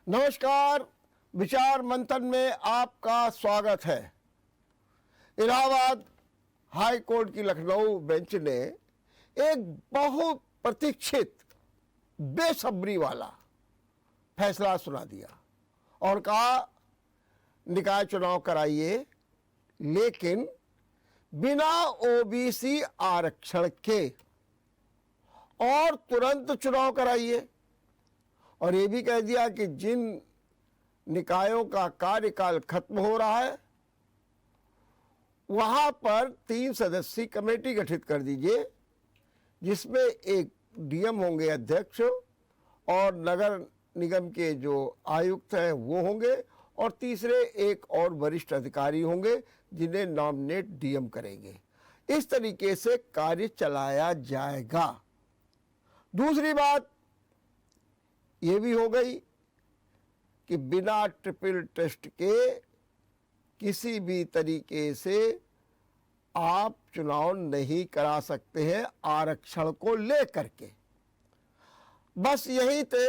नमस्कार। विचार मंथन में आपका स्वागत है। इलाहाबाद हाई कोर्ट की लखनऊ बेंच ने एक बहुत प्रतीक्षित बेसब्री वाला फैसला सुना दिया और कहा निकाय चुनाव कराइए, लेकिन बिना ओबीसी आरक्षण के, और तुरंत चुनाव कराइए। और ये भी कह दिया कि जिन निकायों का कार्यकाल खत्म हो रहा है वहां पर 3 सदस्यीय कमेटी गठित कर दीजिए, जिसमें एक डीएम होंगे अध्यक्ष और नगर निगम के जो आयुक्त हैं वो होंगे, और तीसरे एक और वरिष्ठ अधिकारी होंगे जिन्हें नॉमिनेट डीएम करेंगे। इस तरीके से कार्य चलाया जाएगा। दूसरी बात ये भी हो गई कि बिना ट्रिपल टेस्ट के किसी भी तरीके से आप चुनाव नहीं करा सकते हैं आरक्षण को लेकर के। बस यही ते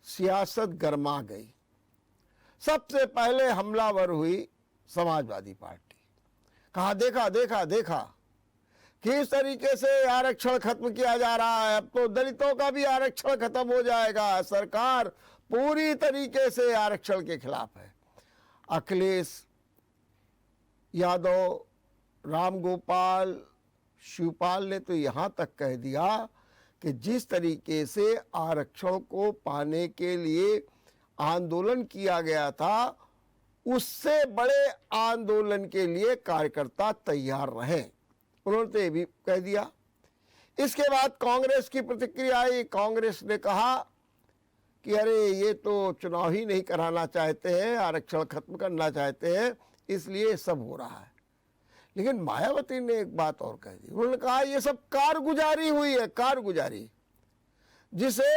सियासत गरमा गई। सबसे पहले हमलावर हुई समाजवादी पार्टी। कहा देखा देखा देखा किस तरीके से आरक्षण खत्म किया जा रहा है, अब तो दलितों का भी आरक्षण खत्म हो जाएगा। सरकार पूरी तरीके से आरक्षण के खिलाफ है। अखिलेश यादव, रामगोपाल, शिवपाल ने तो यहाँ तक कह दिया कि जिस तरीके से आरक्षण को पाने के लिए आंदोलन किया गया था, उससे बड़े आंदोलन के लिए कार्यकर्ता तैयार रहे। उन्होंने तो ये भी कह दिया। इसके बाद कांग्रेस की प्रतिक्रिया आई। कांग्रेस ने कहा कि अरे ये तो चुनाव ही नहीं कराना चाहते हैं, आरक्षण खत्म करना चाहते हैं, इसलिए सब हो रहा है। लेकिन मायावती ने एक बात और कह दी। उन्होंने कहा ये सब कारगुजारी हुई है, कारगुजारी, जिसे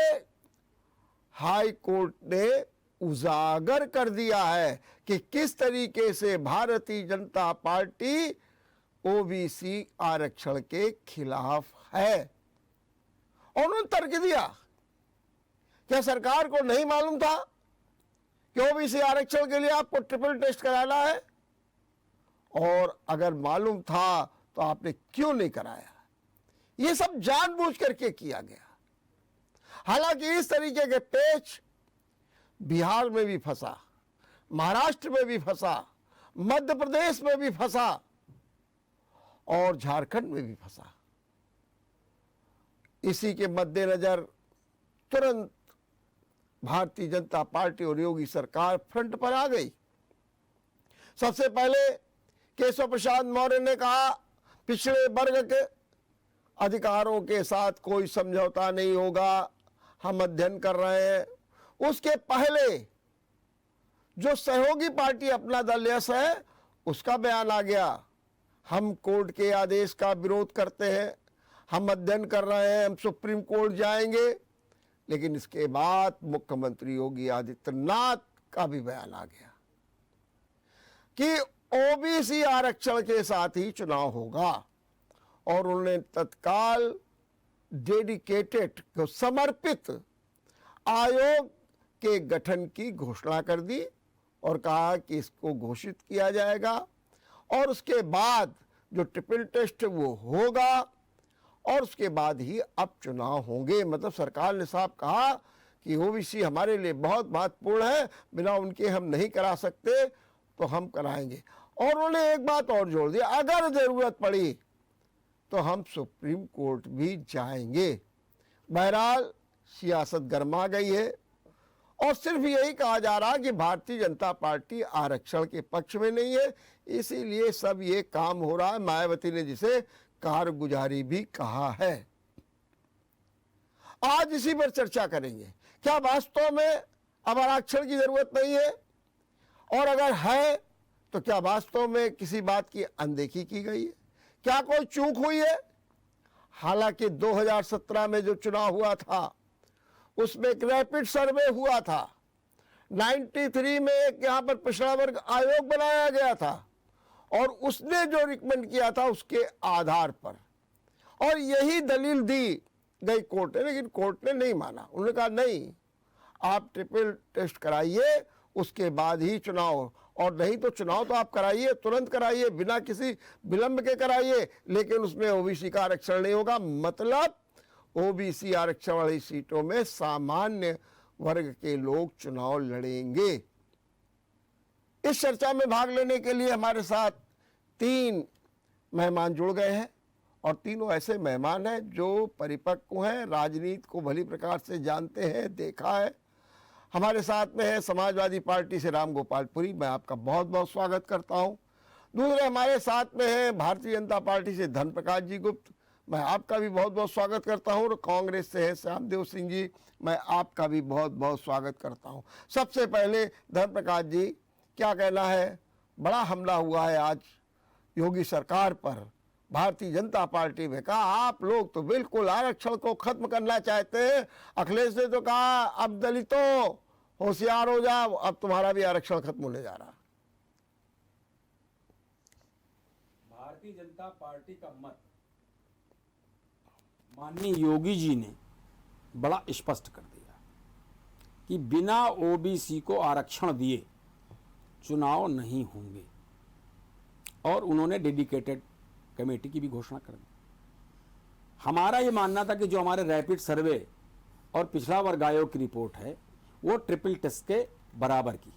हाई कोर्ट ने उजागर कर दिया है कि किस तरीके से भारतीय जनता पार्टी ओबीसी आरक्षण के खिलाफ है। और उन्होंने तर्क दिया, क्या सरकार को नहीं मालूम था कि ओबीसी आरक्षण के लिए आपको ट्रिपल टेस्ट कराना है? और अगर मालूम था तो आपने क्यों नहीं कराया? ये सब जानबूझ करके किया गया। हालांकि इस तरीके के पेच बिहार में भी फंसा, महाराष्ट्र में भी फंसा, मध्य प्रदेश में भी फंसा और झारखंड में भी फंसा। इसी के मद्देनजर तुरंत भारतीय जनता पार्टी और योगी सरकार फ्रंट पर आ गई। सबसे पहले केशव प्रसाद मौर्य ने कहा पिछड़े वर्ग के अधिकारों के साथ कोई समझौता नहीं होगा, हम अध्ययन कर रहे हैं। उसके पहले जो सहयोगी पार्टी अपना दल यस है, उसका बयान आ गया, हम कोर्ट के आदेश का विरोध करते हैं, हम अध्ययन कर रहे हैं, हम सुप्रीम कोर्ट जाएंगे। लेकिन इसके बाद मुख्यमंत्री योगी आदित्यनाथ का भी बयान आ गया कि ओबीसी आरक्षण के साथ ही चुनाव होगा, और उन्होंने तत्काल डेडिकेटेड को समर्पित आयोग के गठन की घोषणा कर दी और कहा कि इसको घोषित किया जाएगा और उसके बाद जो ट्रिपल टेस्ट वो होगा और उसके बाद ही अब चुनाव होंगे। मतलब सरकार ने साफ कहा कि ओबीसी हमारे लिए बहुत महत्वपूर्ण है, बिना उनके हम नहीं करा सकते, तो हम कराएंगे। और उन्होंने एक बात और जोड़ दी, अगर जरूरत पड़ी तो हम सुप्रीम कोर्ट भी जाएंगे। बहरहाल सियासत गरमा गई है और सिर्फ यही कहा जा रहा कि भारतीय जनता पार्टी आरक्षण के पक्ष में नहीं है, इसीलिए सब ये काम हो रहा है। मायावती ने जिसे कारगुजारी भी कहा है। आज इसी पर चर्चा करेंगे। क्या वास्तव में अब आरक्षण की जरूरत नहीं है? और अगर है तो क्या वास्तव में किसी बात की अनदेखी की गई है? क्या कोई चूक हुई है? हालांकि 2017 में जो चुनाव हुआ था उसमें एक रैपिड सर्वे हुआ था। 93 में एक यहाँ पर पिछड़ा वर्ग आयोग बनाया गया था और उसने जो रिकमेंड किया था उसके आधार पर, और यही दलील दी गई कोर्ट ने, लेकिन कोर्ट ने नहीं माना। उन्होंने कहा नहीं, आप ट्रिपल टेस्ट कराइए, उसके बाद ही चुनाव, और नहीं तो चुनाव तो आप कराइए, तुरंत कराइए, बिना किसी विलंब के कराइए, लेकिन उसमें ओबीसी का आरक्षण नहीं होगा। मतलब ओबीसी आरक्षण वाली सीटों में सामान्य वर्ग के लोग चुनाव लड़ेंगे। इस चर्चा में भाग लेने के लिए हमारे साथ 3 मेहमान जुड़ गए हैं, और तीनों ऐसे मेहमान हैं जो परिपक्व हैं, राजनीति को भली प्रकार से जानते हैं, देखा है। हमारे साथ में है समाजवादी पार्टी से राम गोपाल पुरी, मैं आपका बहुत बहुत स्वागत करता हूं। दूसरे हमारे साथ में है भारतीय जनता पार्टी से धन प्रकाश जी गुप्त, मैं आपका भी बहुत बहुत स्वागत करता हूं। और कांग्रेस से है श्यामदेव सिंह जी, मैं आपका भी बहुत बहुत स्वागत करता हूं। सबसे पहले धन प्रकाश जी, क्या कहना है? बड़ा हमला हुआ है आज योगी सरकार पर, भारतीय जनता पार्टी में कहा आप लोग तो बिल्कुल आरक्षण को खत्म करना चाहते हैं। अखिलेश ने तो कहा अब दलितों होशियार हो जाओ, अब तुम्हारा भी आरक्षण खत्म होने जा रहा। भारतीय जनता पार्टी का मत माननीय योगी जी ने बड़ा स्पष्ट कर दिया कि बिना ओबीसी को आरक्षण दिए चुनाव नहीं होंगे, और उन्होंने डेडिकेटेड कमेटी की भी घोषणा कर दी। हमारा ये मानना था कि जो हमारे रैपिड सर्वे और पिछड़ा वर्ग आयोग की रिपोर्ट है वो ट्रिपल टेस्ट के बराबर की,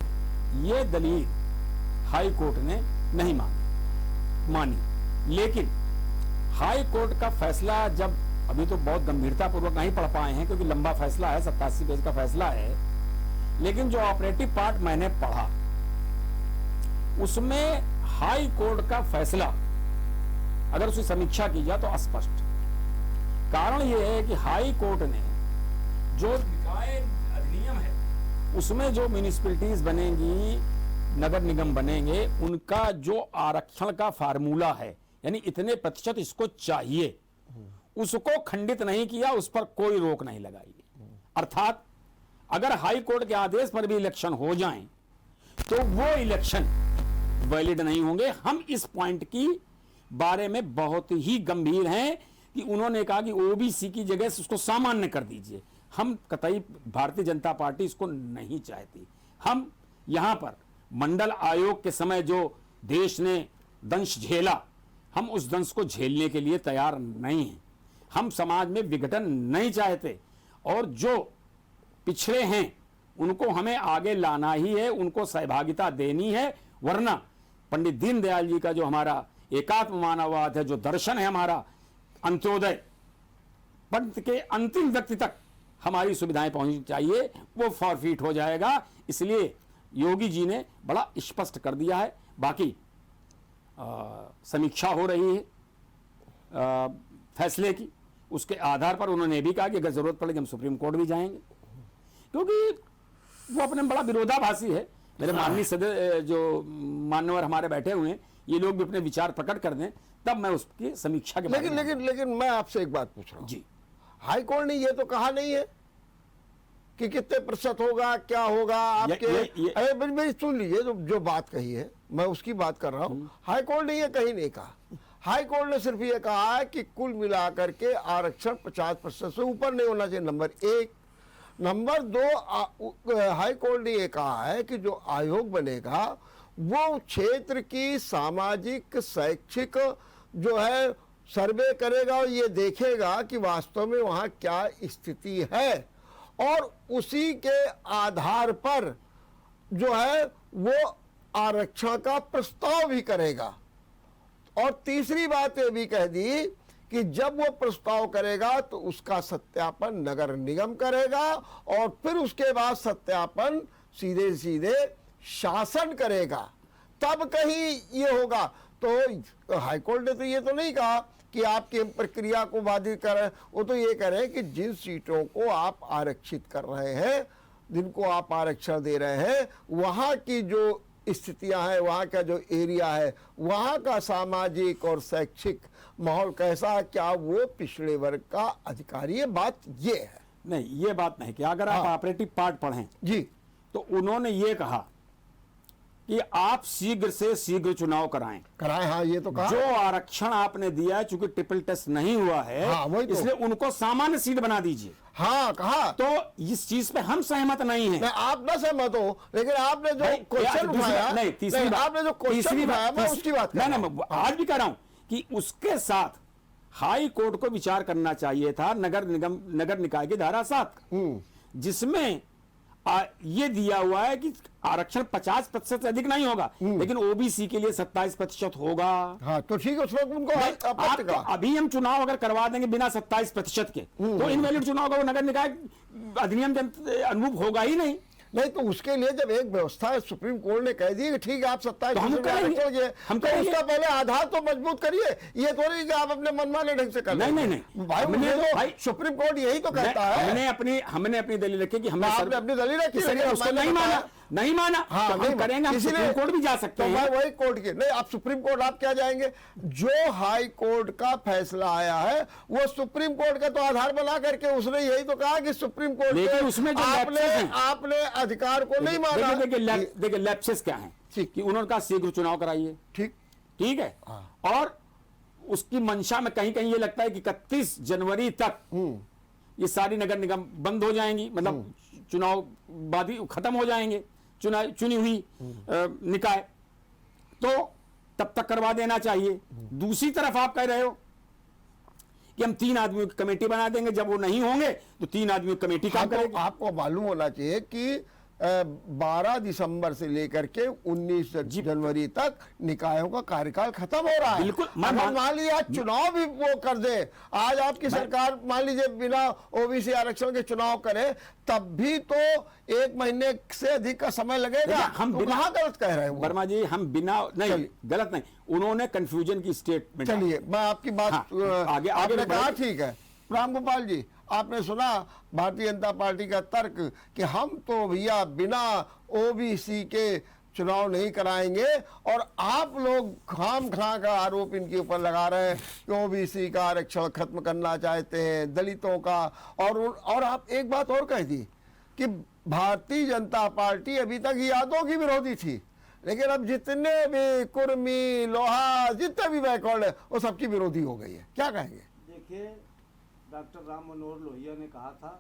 ये दलील हाई कोर्ट ने नहीं मानी। लेकिन हाई कोर्ट का फैसला जब, अभी तो बहुत गंभीरता पूर्वक नहीं पढ़ पाए हैं क्योंकि लंबा फैसला है, 87 पेज का फैसला है, लेकिन जो ऑपरेटिव पार्ट मैंने पढ़ा उसमें हाई कोर्ट का फैसला अगर उसकी समीक्षा की जाए तो स्पष्ट। कारण यह है कि हाई कोर्ट ने जो निकाय अधिनियम है उसमें जो म्यूनिसिपैलिटीज बनेंगी, नगर निगम बनेंगे, उनका जो आरक्षण का फार्मूला है, यानी इतने प्रतिशत इसको चाहिए, उसको खंडित नहीं किया, उस पर कोई रोक नहीं लगाई। अर्थात अगर हाई कोर्ट के आदेश पर भी इलेक्शन हो जाएं तो वो इलेक्शन वैलिड नहीं होंगे। हम इस पॉइंट की बारे में बहुत ही गंभीर हैं कि उन्होंने कहा कि ओबीसी की जगह से उसको सामान्य कर दीजिए। हम कतई, भारतीय जनता पार्टी इसको नहीं चाहती। हम यहां पर मंडल आयोग के समय जो देश ने दंश झेला, हम उस दंश को झेलने के लिए तैयार नहीं हैं। हम समाज में विघटन नहीं चाहते, और जो पिछड़े हैं उनको हमें आगे लाना ही है, उनको सहभागिता देनी है। वरना पंडित दीनदयाल जी का जो हमारा एकात्म मानववाद है, जो दर्शन है हमारा, अंत्योदय, पंथ के अंतिम व्यक्ति तक हमारी सुविधाएं पहुंचनी चाहिए, वो फॉरफिट हो जाएगा। इसलिए योगी जी ने बड़ा स्पष्ट कर दिया है। बाकी समीक्षा हो रही है फैसले की, उसके आधार पर उन्होंने भी कहा कि अगर जरूरत पड़ेगी हम सुप्रीम कोर्ट भी जाएंगे, क्योंकि वो अपने बड़ा विरोधाभासी है। मेरे माननीय सदस्य जो मान्यवर हमारे बैठे हुए हैं, ये लोग भी अपने विचार प्रकट कर दें, तब मैं उसकी समीक्षा के बारे में। लेकिन मैं आपसे एक बात पूछ रहा हूं जी, हाई कोर्ट ने ये तो कहा नहीं है कि कितने प्रतिशत होगा, क्या होगा आपके। अरे मेरी सुन लीजिए, जो बात कही है मैं उसकी बात कर रहा हूं। हाई कोर्ट ने ये कहीं नहीं कहा। हाई कोर्ट ने सिर्फ ये कहा है कि कुल मिलाकर के आरक्षण 50% से ऊपर नहीं होना चाहिए, नंबर 1। नंबर 2, हाई कोर्ट ने ये कहा है कि जो आयोग बनेगा वो क्षेत्र की सामाजिक शैक्षिक जो है सर्वे करेगा और ये देखेगा कि वास्तव में वहाँ क्या स्थिति है, और उसी के आधार पर जो है वो आरक्षण का प्रस्ताव भी करेगा। और तीसरी बात ये भी कह दी कि जब वो प्रस्ताव करेगा तो उसका सत्यापन नगर निगम करेगा, और फिर उसके बाद सत्यापन सीधे सीधे शासन करेगा, तब कहीं ये होगा। तो हाईकोर्ट ने तो ये तो नहीं कहा कि आपकी प्रक्रिया को बाधित कर रहे हैं, वो तो ये कह रहे हैं कि जिन सीटों को आप आरक्षित कर रहे हैं, जिनको आप आरक्षण दे रहे हैं, वहाँ की जो स्थितियां हैं, वहाँ का जो एरिया है, वहाँ का सामाजिक और शैक्षिक माहौल कैसा है, क्या वो पिछड़े वर्ग का अधिकारी है। बात ये है। नहीं, ये बात नहीं कि अगर आप ऑपरेटिव पार्ट पढ़ें जी, तो उन्होंने ये कहा कि आप शीघ्र से शीघ्र चुनाव कराएं। कराए, हाँ ये तो कहा। जो आरक्षण आपने दिया है, चूंकि ट्रिपल टेस्ट नहीं हुआ है, हाँ, वही तो। इसलिए उनको सामान्य सीट बना दीजिए। हाँ कहा। तो इस चीज पे हम सहमत नहीं हैं। नहीं, आप ना सहमत हो, लेकिन आपने जो क्वेश्चन उठाया, नहीं, तीसरी बात, आपने जो क्वेश्चन उठाया, मैं उसकी बात कर रहा हूं। मैं आज भी कह रहा हूं कि उसके साथ हाई कोर्ट को विचार करना चाहिए था नगर निकाय की धारा 7, जिसमें ये दिया हुआ है कि आरक्षण 50% से अधिक नहीं होगा, लेकिन ओबीसी के लिए 27% होगा। हाँ तो ठीक है, उसमें उनको आपत्ति का। अभी हम चुनाव अगर करवा देंगे बिना 27% के, तो इनवैलिड चुनाव का वो नगर निकाय अधिनियम अनुरूप होगा ही नहीं। नहीं तो उसके लिए जब एक व्यवस्था है, सुप्रीम कोर्ट ने कह दी कि ठीक है आप 27 हम करेंगे, हम तो उसका पहले आधार तो मजबूत करिए। ये थोड़ी कि आप अपने मनमाने ढंग से कर नहीं भाई, भाई सुप्रीम कोर्ट यही तो कहता है। हमने अपनी दलील रखी कि हमने अपनी दलील रखी, उसको नहीं माना। हाँ, तो हम करेंगे, हम सुप्रीम कोर्ट भी जा सकते हैं। वही कोर्ट के नहीं, आप सुप्रीम कोर्ट आप क्या जाएंगे? जो हाई कोर्ट का फैसला आया है वो सुप्रीम कोर्ट का तो आधार बना करके उसने यही तो कहा कि सुप्रीम कोर्ट लेकिन उसमें जो आपने अधिकार को नहीं माना। देखिए लैप्सेस क्या है कि उन्होंने कहा शीघ्र चुनाव कराइए, ठीक है, और उसकी मंशा में कहीं कहीं ये लगता है कि 31 जनवरी तक ये सारी नगर निगम बंद हो जाएंगी, मतलब चुनाव बादी खत्म हो जाएंगे, चुनी हुई निकाय, तो तब तक करवा देना चाहिए। दूसरी तरफ आप कह रहे हो कि हम 3 आदमियों की कमेटी बना देंगे, जब वो नहीं होंगे तो 3 आदमियों की कमेटी काम करेगी। आपको मालूम होना चाहिए कि 12 दिसंबर से लेकर के 19 जनवरी तक निकायों का कार्यकाल खत्म हो रहा है। बिल्कुल, मान लीजिए आज चुनाव भी वो कर दे, आज आपकी सरकार मान लीजिए बिना ओबीसी आरक्षण के चुनाव करे, तब भी तो 1 महीने से अधिक का समय लगेगा। हम तो कहाँ गलत कह रहे हैं वर्मा जी? हम बिना नहीं, गलत नहीं, उन्होंने कंफ्यूजन की स्टेटमेंट। चलिए मैं आपकी बात आगे आपने कहा ठीक है। राम गोपाल जी, आपने सुना भारतीय जनता पार्टी का तर्क कि हम तो भैया बिना ओबीसी के चुनाव नहीं कराएंगे, और आप लोग खाम-खा का आरोप इनके ऊपर लगा रहे हैं कि ओबीसी का आरक्षण खत्म करना चाहते हैं, दलितों का। और आप एक बात और कह दी कि भारतीय जनता पार्टी अभी तक यादों की विरोधी थी, लेकिन अब जितने भी कुर्मी, लोहा, जितने भी बैकवर्ड है वो सबकी विरोधी हो गई है। क्या कहेंगे? देखिए, डॉक्टर राम मनोहर लोहिया ने कहा था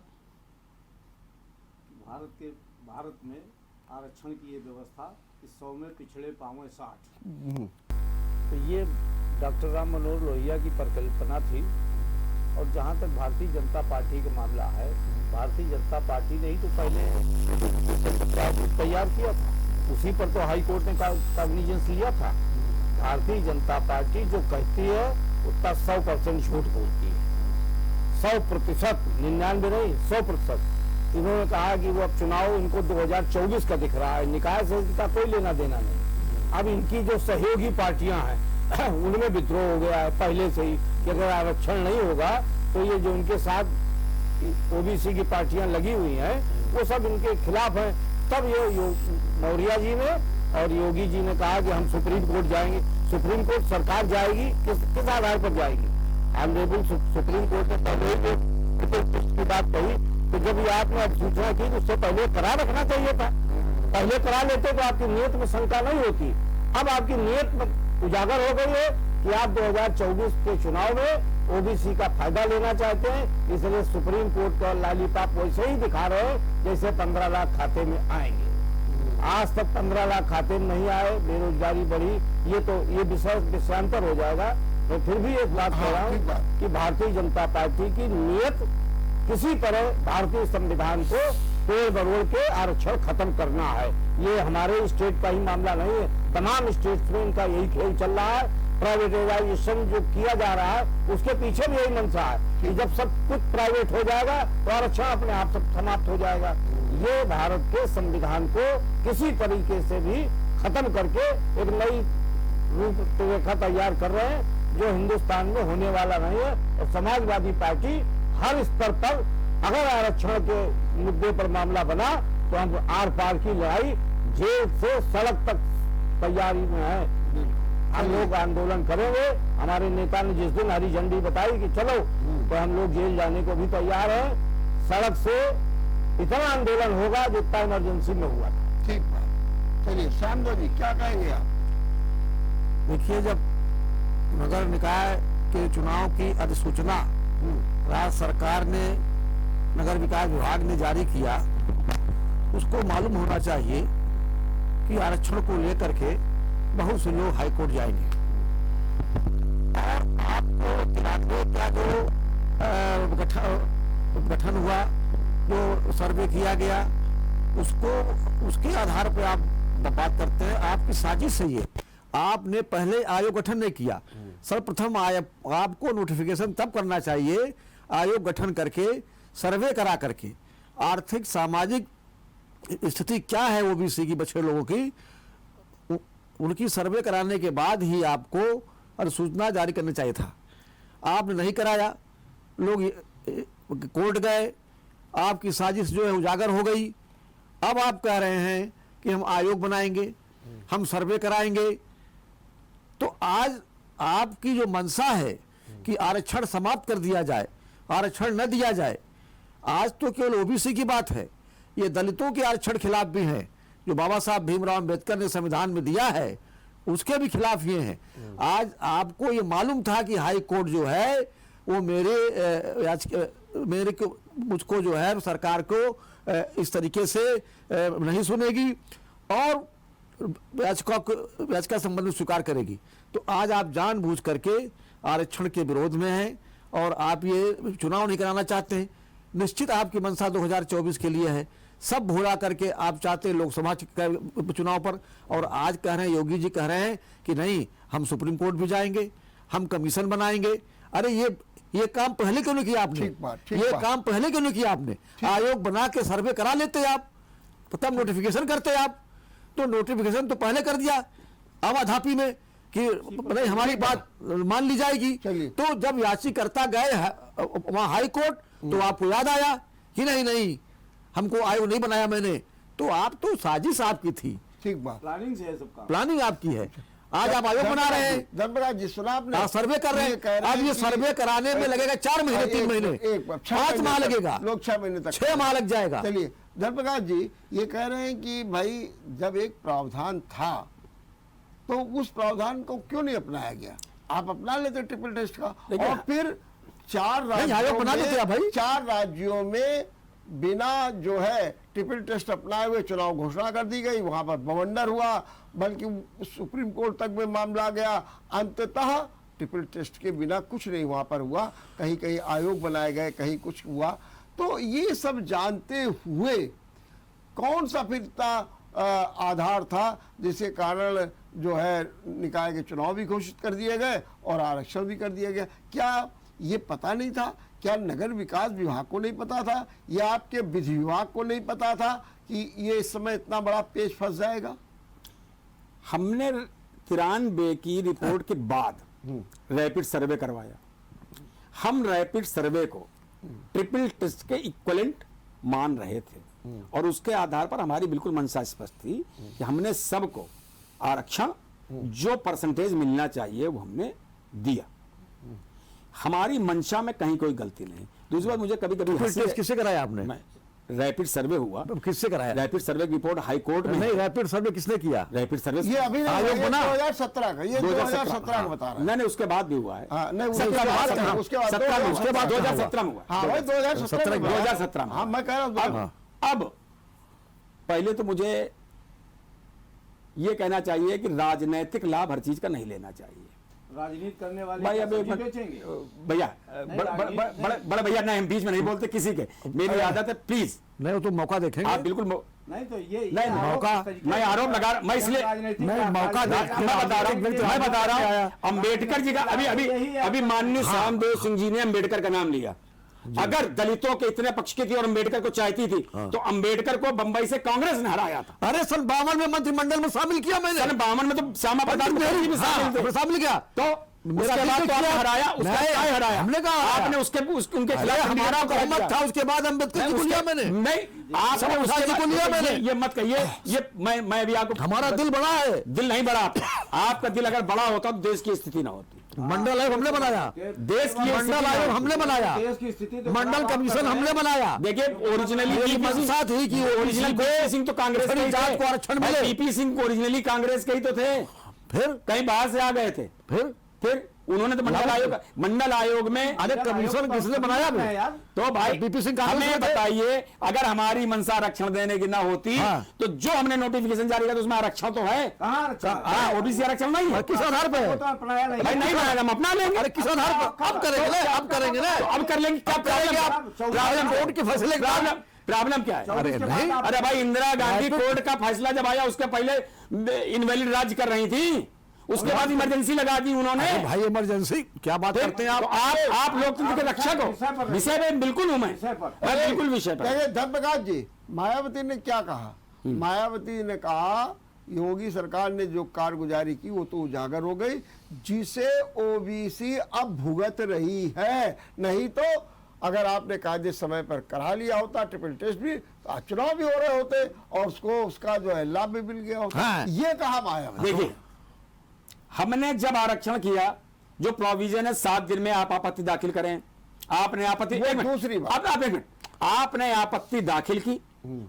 कि भारत में आरक्षण की ये व्यवस्था कि 100 में पिछड़े पावे 60। तो ये डॉक्टर राम मनोहर लोहिया की परिकल्पना थी। और जहाँ तक भारतीय जनता पार्टी का मामला है, भारतीय जनता पार्टी ने ही तो पहले तैयार किया था, उसी पर तो हाई कोर्ट ने कॉग्निजेंस लिया था। भारतीय जनता पार्टी जो कहती है उतना 100% झूठ बोलती है, 100%, 99 नहीं, 100%। इन्होंने कहा कि वो अब चुनाव इनको 2024 का दिख रहा है, निकाय से इसका कोई लेना देना नहीं। अब इनकी जो सहयोगी पार्टियां हैं उनमें विद्रोह हो गया है पहले से ही कि अगर आरक्षण नहीं होगा तो ये जो इनके साथ ओबीसी की पार्टियां लगी हुई हैं वो सब इनके खिलाफ हैं। तब ये मौर्य जी ने और योगी जी ने कहा कि हम सुप्रीम कोर्ट जाएंगे। सुप्रीम कोर्ट सरकार जाएगी, किस आधार पर जाएगी? ऑनरेबल सुप्रीम कोर्ट ने पहले की बात कही, तो जब ये आपने सूचना की तो उससे पहले करा रखना चाहिए था। पहले करा लेते तो आपकी नीयत में शंका नहीं होती। अब आपकी नीयत उजागर हो गई है कि आप 2024 के चुनाव में ओबीसी का फायदा लेना चाहते हैं, इसलिए सुप्रीम कोर्ट का लॉलीपॉप वैसे ही दिखा रहे हैं जैसे 15 लाख खाते में आएंगे। आज तक 15 लाख खाते में नहीं आए, बेरोजगारी बढ़ी, ये विषयांतर हो जाएगा। तो फिर भी एक बात कह रहा हूँ कि भारतीय जनता पार्टी की नीयत किसी तरह भारतीय संविधान को तोड़ मरोड़ के आरक्षण खत्म करना है। ये हमारे स्टेट का ही मामला नहीं है, तमाम स्टेट्स में इनका यही खेल चल रहा है। प्राइवेटाइजेशन जो किया जा रहा है उसके पीछे भी यही मंशा है कि जब सब कुछ प्राइवेट हो जाएगा तो आरक्षण अपने आप सब समाप्त हो जाएगा। ये भारत के संविधान को किसी तरीके से भी खत्म करके एक नई रूपरेखा तैयार कर रहे हैं जो हिंदुस्तान में होने वाला नहीं है। और समाजवादी पार्टी हर स्तर पर अगर आरक्षण के मुद्दे पर मामला बना तो हम आर पार की लड़ाई, जेल से सड़क तक तैयारी में है। हम लोग आंदोलन करेंगे। हमारे नेता ने जिस दिन हरी झंडी बताई कि चलो, तो हम लोग जेल जाने को भी तैयार हैं। सड़क से इतना आंदोलन होगा जितना इमरजेंसी में हुआ था। ठीक बात। चलिए श्यामदेव जी क्या कहेंगे आप? देखिए, जब नगर निकाय के चुनाव की अधिसूचना राज्य सरकार ने नगर विकास विभाग ने जारी किया, उसको मालूम होना चाहिए कि आरक्षण को लेकर के बहुत से लोग हाईकोर्ट जाएंगे और आपको 93 का जो गठन हुआ, जो सर्वे किया गया, उसके आधार पर आप बात करते हैं। आपकी साजिश है ये। आपने पहले आयोग गठन नहीं किया। सर्वप्रथम आपको नोटिफिकेशन तब करना चाहिए आयोग गठन करके, सर्वे करा करके, आर्थिक सामाजिक स्थिति क्या है ओबीसी की, बछड़े लोगों की, उनकी सर्वे कराने के बाद ही आपको अधिसूचना जारी करना चाहिए था। आपने नहीं कराया, लोग कोर्ट गए, आपकी साजिश जो है उजागर हो गई। अब आप कह रहे हैं कि हम आयोग बनाएंगे, हम सर्वे कराएंगे। तो आज आपकी जो मंशा है कि आरक्षण समाप्त कर दिया जाए, आरक्षण न दिया जाए, आज तो केवल ओबीसी की बात है, ये दलितों के आरक्षण खिलाफ भी है, जो बाबा साहब भीमराव अम्बेडकर ने संविधान में दिया है उसके भी खिलाफ ये हैं। आज आपको ये मालूम था कि हाई कोर्ट जो है वो मुझको जो है सरकार को इस तरीके से नहीं सुनेगी और याचिका संबंध में स्वीकार करेगी। तो आज आप जानबूझ करके आरक्षण के विरोध में हैं और आप ये चुनाव नहीं कराना चाहते हैं। निश्चित आपकी मंशा 2024 के लिए है, सब भुला करके आप चाहते हैं लोकसभा चुनाव पर, और आज कह रहे हैं, योगी जी कह रहे हैं कि नहीं हम सुप्रीम कोर्ट भी जाएंगे, हम कमीशन बनाएंगे। अरे ये काम पहले क्यों नहीं किया आपने? ये काम पहले क्यों नहीं किया आपने? आयोग बना के सर्वे करा लेते आप, तब नोटिफिकेशन करते आप। तो नोटिफिकेशन तो पहले कर दिया आवाधापी में कि नहीं हमारी बात मान ली जाएगी। तो जब याचिकाकर्ता गए वहां हाई कोर्ट, तो आपको याद आया कि नहीं हमको आयोग नहीं बनाया मैंने। तो आप तो साजिश आपकी थी, ठीक बात, प्लानिंग से है सबका, प्लानिंग आपकी है। आज आप आयोग बना रहे हैं, धर्मराज जी सुना आपने, सर्वे कर रहे हैं। अब ये सर्वे कराने में लगेगा 4 महीने, 3 महीने, 5 माह लगेगा, लोग 6 महीने तक, 6 माह लग जाएगा। चलिए धर्मप्रकाश जी ये कह रहे हैं कि भाई जब एक प्रावधान था तो उस प्रावधान को क्यों नहीं अपनाया गया? आप अपना लेते ट्रिपल टेस्ट का, और फिर 4 राज्यों में बिना जो है ट्रिपल टेस्ट अपनाए हुए चुनाव घोषणा कर दी गई, वहां पर बवंडर हुआ, बल्कि सुप्रीम कोर्ट तक में मामला गया। अंततः ट्रिपल टेस्ट के बिना कुछ नहीं वहां पर हुआ, कहीं कहीं आयोग बनाए गए, कहीं कुछ हुआ। तो ये सब जानते हुए कौन सा फिर आधार था जिसके कारण जो है निकाय के चुनाव भी घोषित कर दिए गए और आरक्षण भी कर दिया गया? क्या ये पता नहीं था? क्या नगर विकास विभाग को नहीं पता था, या आपके विधि विभाग को नहीं पता था कि ये इस समय इतना बड़ा पेच फंस जाएगा? हमने 93 की रिपोर्ट के बाद रैपिड सर्वे करवाया। हम रैपिड सर्वे को ट्रिपल टेस्ट के इक्विवेलेंट मान रहे थे और उसके आधार पर हमारी बिल्कुल मंशा स्पष्ट थी कि हमने सबको आरक्षण जो परसेंटेज मिलना चाहिए वो हमने दिया। हमारी मंशा में कहीं कोई गलती नहीं। दूसरी बात, मुझे कभी कभी किससे कराया आपने? रैपिड सर्वे हुआ, किससे कराया? रैपिड सर्वे की रिपोर्ट हाई कोर्ट में। नहीं, रैपिड सर्वे किसने किया? रैपिड सर्वे ये अभी आयोग बना 2017 का, ये 2017 का बता रहा है। नहीं, उसके बाद भी हुआ है। नहीं, उसके बाद 2017 में हुआ। हाँ भाई 2017 में। हाँ मैं कह रहा हूँ। अब पहले तो मुझे ये कहना चाहिए कि राजनीतिक लाभ हर चीज का नहीं लेना चाहिए। राजनीति करने वाले भाई अब बेचेंगे भैया, बड़े भैया ना, हम बीच में नहीं बोलते किसी के, मेरी आदत है, प्लीज नहीं, वो तो मौका देखेंगे आप बिल्कुल नहीं तो ये नहीं मौका, मैं आरोप लगा, मैं इसलिए मौका मैं बता रहा हूँ अंबेडकर जी का अभी माननीय श्यामदेव सिंह जी ने अंबेडकर का नाम लिया। अगर दलितों के इतने पक्ष की थी और अंबेडकर को चाहती थी तो अंबेडकर को बंबई से कांग्रेस ने हराया था। अरे सन 52 में मंत्रिमंडल में शामिल किया मैंने। सन 52 में तो श्यामा प्रसाद मुखर्जी भी शामिल किया। तो उसके बाद तो आपने हराया, उसका हराया हमने कहा, आपने उनके खिलाफ हमारा बहुमत था, उसके बाद अम्बेडकर जी को लिया मैंने। नहीं, आपने उसके को लिया मैंने। ये मत कहिए, ये मैं अभी आपको, हमारा दिल बड़ा है। दिल नहीं बड़ा आपका दिल अगर बड़ा होता तो देश की स्थिति ना होती। मंडल आयोग हमने बनाया, देश की मंडल आयोग हमने बनाया, देश की स्थिति तो मंडल खराब आप कमीशन कर रहे हमने हैं। बनाया। देखिए ओरिजिनली मेरी मंशा थी कि ओरिजिनल पीपी सिंह तो कांग्रेस के ही जात को थे। आरक्षण भाई, मिले। पीपी सिंह ओरिजिनली कांग्रेस के ही तो थे, फिर कहीं बाहर से आ गए थे। फिर उन्होंने तो मंडल आयोग में अरे कमीशन किसने बनाया भी? यार तो भाई पीपी सिंह कांग्रेस हमें में थे। बताइए, अगर हमारी मनसा आरक्षण देने की ना होती हाँ। तो जो हमने नोटिफिकेशन जारी किया तो उसमें आरक्षण तो है। कहाँ आरक्षण? ओबीसी आरक्षण नहीं है। किस आधार पे वो है? तो अपनाया नहीं। भाई नहीं बनाएगा, हम अपना लेंगे। अरे किस आधार पर? अब करेंगे ना, अब करेंगे ना, तो अब कर लेंगे। क्या अब करेंगे प्रॉब्लम? आप? प्रॉब्लम कोर्ट के फैसले के बाद। प्रॉब्लम क्या है? अरे नहीं, अरे भाई, इंदिरा गांधी तो- कोर्ट का फैसला जब आया उसके पहले इनवैलिड राज्य कर रही थी, उसके बाद इमरजेंसी लगा दी उन्होंने। अरे भाई इमरजेंसी क्या बात करते हैं तो आप? आप लोकतंत्र के रक्षक हो। विषय में बिल्कुल हूं मैं बिल्कुल विषय पर। देखिए धर्मप्रकाश जी, मायावती ने क्या कहा? मायावती ने कहा योगी सरकार ने जो कारगुजारी की वो तो उजागर हो गई, जिसे ओबीसी अब भुगत रही है। नहीं तो अगर आपने कायदे समय पर करा लिया होता ट्रिपल टेस्ट भी, तो आज चुनाव भी हो रहे होते और उसको उसका जो है लाभ भी मिल गया होता। हाँ। ये कहा मायावती। देखिए, हमने जब आरक्षण किया, जो प्रोविजन है 7 दिन में आप आपत्ति दाखिल करें, आपने आपत्ति वो एक मिनट, दूसरी बात। अब आप एक मिनट, आपने आपत्ति दाखिल की,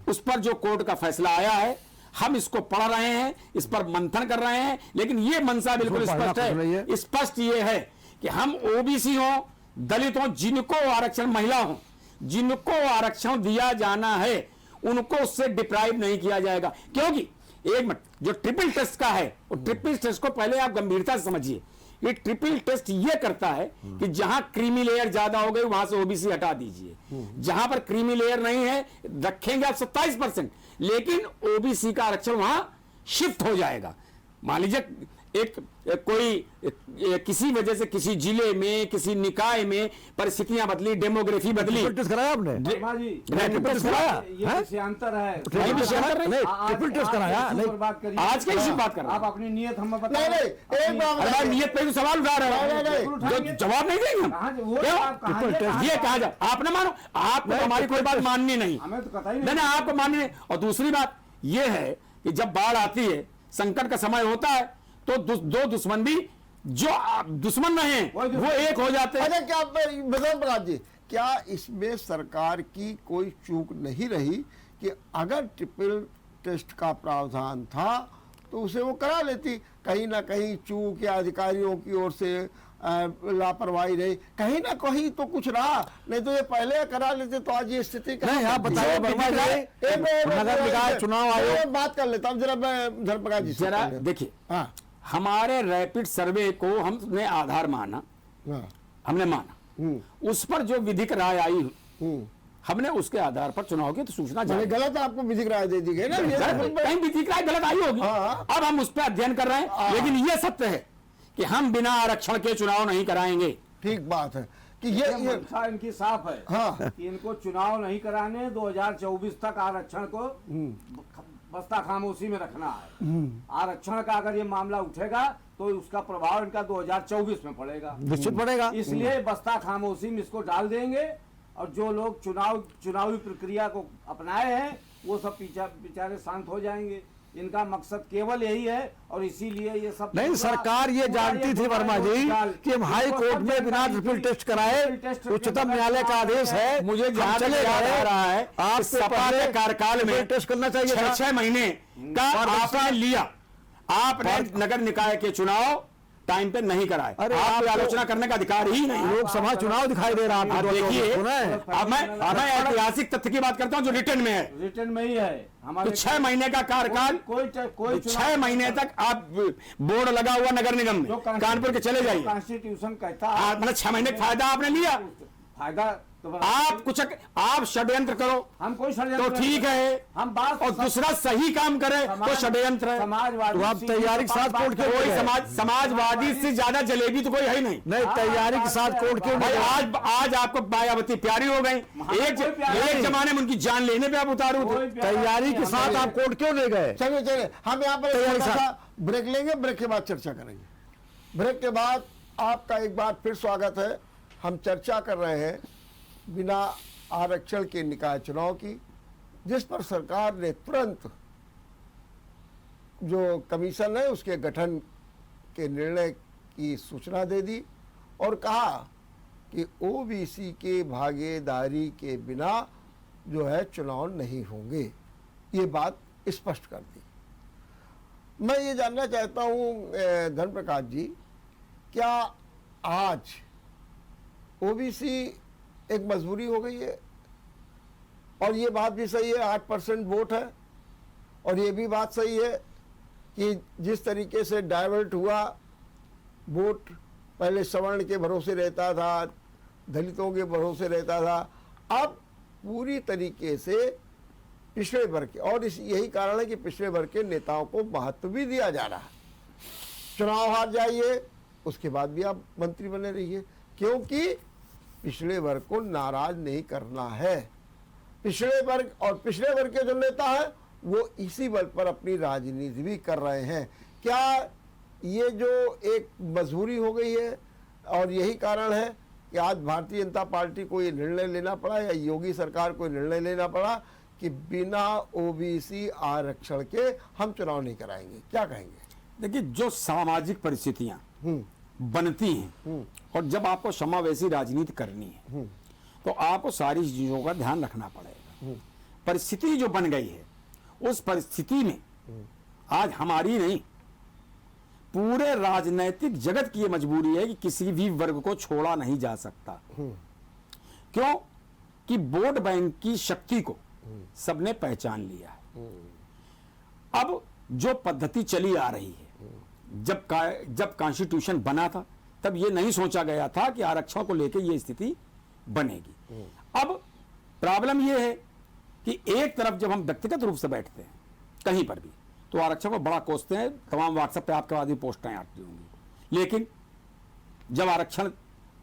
उस पर जो कोर्ट का फैसला आया है हम इसको पढ़ रहे हैं, इस पर मंथन कर रहे हैं, लेकिन ये मनसा बिल्कुल इसको पढ़ना स्पष्ट पड़ रही है। है। स्पष्ट ये है कि हम ओबीसी हो, दलित हो, जिनको आरक्षण, महिला हो, जिनको आरक्षण दिया जाना है उनको उससे डिप्राइव नहीं किया जाएगा। क्योंकि एक मिनट, जो ट्रिपल टेस्ट का है, वो ट्रिपल टेस्ट को पहले आप गंभीरता से समझिए। ये ट्रिपल टेस्ट ये करता है कि जहां क्रीमी लेयर ज्यादा हो गई वहां से ओबीसी हटा दीजिए, जहां पर क्रीमी लेयर नहीं है रखेंगे आप 27%, लेकिन ओबीसी का आरक्षण वहां शिफ्ट हो जाएगा। मान लीजिए किसी वजह से किसी जिले में, किसी निकाय में परिस्थितियां बदली, डेमोग्राफी बदली। ट्रिपल टेस्ट कराया आपने? वर्मा जी, ट्रिपल टेस्ट कराया? ये हैं? विषयांतर है। ट्रिपल टेस्ट कराया? नहीं, ट्रिपल टेस्ट कराया नहीं। बात करिए। आज के इसी बात कर रहे हैं। आप अपनी नियत हमें नहीं बताइए। नहीं, एक बात अरे भाई, नियत पे तो सवाल उठा रहे नहीं, हो, नहीं, जो जवाब नहीं देंगे कहाँ हम। से- वो क्यों? आप कहाँ ट्रिपल से- टेस्ट ये कहा जाए, आप ना मानो, आपको तो हमारी कोई बात माननी नहीं। हमें तो कतई नहीं नहीं, आपको माननी नहीं। और दूसरी बात ये है कि जब बाढ़ आती है, संकट का समय होता है, तो दो दुश्मन भी जो दुश्मन रहे हैं वो एक हो जाते हैं। अच्छा, क्या विधान प्रकाश जी, क्या इसमें सरकार की कोई चूक नहीं रही कि अगर ट्रिपल टेस्ट का प्रावधान था तो उसे वो करा लेती? कहीं ना कहीं चूक या अधिकारियों की ओर से लापरवाही रही, कहीं ना कहीं तो कुछ रहा, नहीं तो ये पहले करा लेते तो आज ये स्थिति नहीं, आप बताइए वर्मा जी, नगर निकाय चुनाव आयोग। बात कर लेता हूँ जरा, मैं धर्मप्रकाश जी से जरा पहले। देखिए, हाँ हमारे रैपिड सर्वे को हमने आधार माना, हाँ हमने माना, उस पर जो विधिक राय आई हमने उसके आधार पर चुनाव की तो सूचना मैंने जारी गलत आपको विधिक राय दे दी गई ना, ये तो कहीं विधिक राय गलत आई होगी, हाँ। अब हम उस पर अध्ययन कर रहे हैं। लेकिन ये सत्य है कि हम बिना आरक्षण के चुनाव नहीं कराएंगे। ठीक बात है कि ये मंशा इनकी साफ है। हाँ। कि इनको चुनाव नहीं कराने, 2024 तक आरक्षण को बस्ता खामोशी में रखना है। आरक्षण का अगर ये मामला उठेगा तो उसका प्रभाव इनका 2024 में पड़ेगा, निश्चित पड़ेगा। इसलिए बस्ता खामोशी में इसको डाल देंगे। और जो लोग चुनावी प्रक्रिया को अपनाए हैं वो सब बेचारे शांत हो जाएंगे। इनका मकसद केवल यही है और इसीलिए ये सब नहीं, सरकार ये जानती थी वर्मा जी कि हम हाई कोर्ट में बिना ट्रिपल टेस्ट कराए, उच्चतम न्यायालय का आदेश है, मुझे हम जहां चले तक याद गए। आ रहा है आप कि सपा के कार्यकाल में टेस्ट करना चाहिए था। 6 महीने का आपने लिया, आपने नगर निकाय के चुनाव टाइम पे नहीं कराए। अरे आप आपको- आलोचना करने का अधिकार ही नहीं। लोकसभा चुनाव दिखाई दे रहा है आप आपको, देखिए, सुना है? अब मैं ऐतिहासिक तथ्य की बात करता हूं जो रिटर्न में है। रिटर्न में ही है तो हमारे 6 महीने का कार्यकाल, कोई 6 महीने तक आप बोर्ड लगा हुआ नगर निगम में कानपुर के चले जाइए, कॉन्स्टिट्यूशन कहता मतलब 6 महीने का फायदा आपने लिया। फायदा तो आप षड्यंत्र करो हम कोई तो षड्यंत्र ठीक है, हम बात और दूसरा सही काम करे तो षड्यंत्र है। समाजवादी तो आप तैयारी के साथ कोर्ट क्यों कोई गए? समाजवादी से ज्यादा जलेबी तो कोई है ही नहीं। नहीं, तैयारी के साथ कोर्ट क्यों भाई नहीं गए? आज आपको मायावती प्यारी हो गई, एक जमाने में उनकी जान लेने पे आप उतारू थे। तैयारी के साथ आप कोर्ट क्यों नहीं गए? चलिए चलिए, हम यहाँ पर तैयारी थोड़ा साहब। सा ब्रेक लेंगे, ब्रेक के बाद चर्चा करेंगे। ब्रेक के बाद आपका एक बार फिर स्वागत है। हम चर्चा कर रहे हैं बिना आरक्षण के निकाय चुनाव की, जिस पर सरकार ने तुरंत जो कमीशन है उसके गठन के निर्णय की सूचना दे दी और कहा कि ओबीसी के भागीदारी के बिना जो है चुनाव नहीं होंगे। ये बात स्पष्ट कर दी। मैं ये जानना चाहता हूँ धर्म प्रकाश जी, क्या आज ओबीसी एक मजबूरी हो गई है? और ये बात भी सही है 8% वोट है, और ये भी बात सही है कि जिस तरीके से डाइवर्ट हुआ वोट, पहले सवर्ण के भरोसे रहता था, दलितों के भरोसे रहता था, अब पूरी तरीके से पिछड़े वर्ग के, और यही कारण है कि पिछड़े वर्ग के नेताओं को महत्व भी दिया जा रहा है। चुनाव हार जाइए, उसके बाद भी आप मंत्री बने रहिए, क्योंकि पिछड़े वर्ग को नाराज नहीं करना है। पिछड़े वर्ग और पिछड़े वर्ग के जो नेता हैं वो इसी बल पर अपनी राजनीति भी कर रहे हैं। क्या ये जो एक मजबूरी हो गई है और यही कारण है कि आज भारतीय जनता पार्टी को ये निर्णय लेना पड़ा, या योगी सरकार को निर्णय लेना पड़ा कि बिना ओबीसी आरक्षण के हम चुनाव नहीं कराएंगे? क्या कहेंगे? देखिए, जो सामाजिक परिस्थितियां बनती हैं और जब आपको समावेशी राजनीति करनी है तो आपको सारी चीजों का ध्यान रखना पड़ेगा। परिस्थिति जो बन गई है, उस परिस्थिति में आज हमारी नहीं, पूरे राजनीतिक जगत की ये मजबूरी है कि किसी भी वर्ग को छोड़ा नहीं जा सकता। क्यों? कि वोट बैंक की शक्ति को सबने पहचान लिया है। अब जो पद्धति चली आ रही है, जब कॉन्स्टिट्यूशन बना था तब ये नहीं सोचा गया था कि आरक्षण को लेकर ये स्थिति बनेगी। अब प्रॉब्लम ये है कि एक तरफ जब हम व्यक्तिगत रूप से बैठते हैं कहीं पर भी तो आरक्षण को बड़ा कोसते हैं, तमाम व्हाट्सएप पे आपके बाद भी पोस्टें आती होंगी, लेकिन जब आरक्षण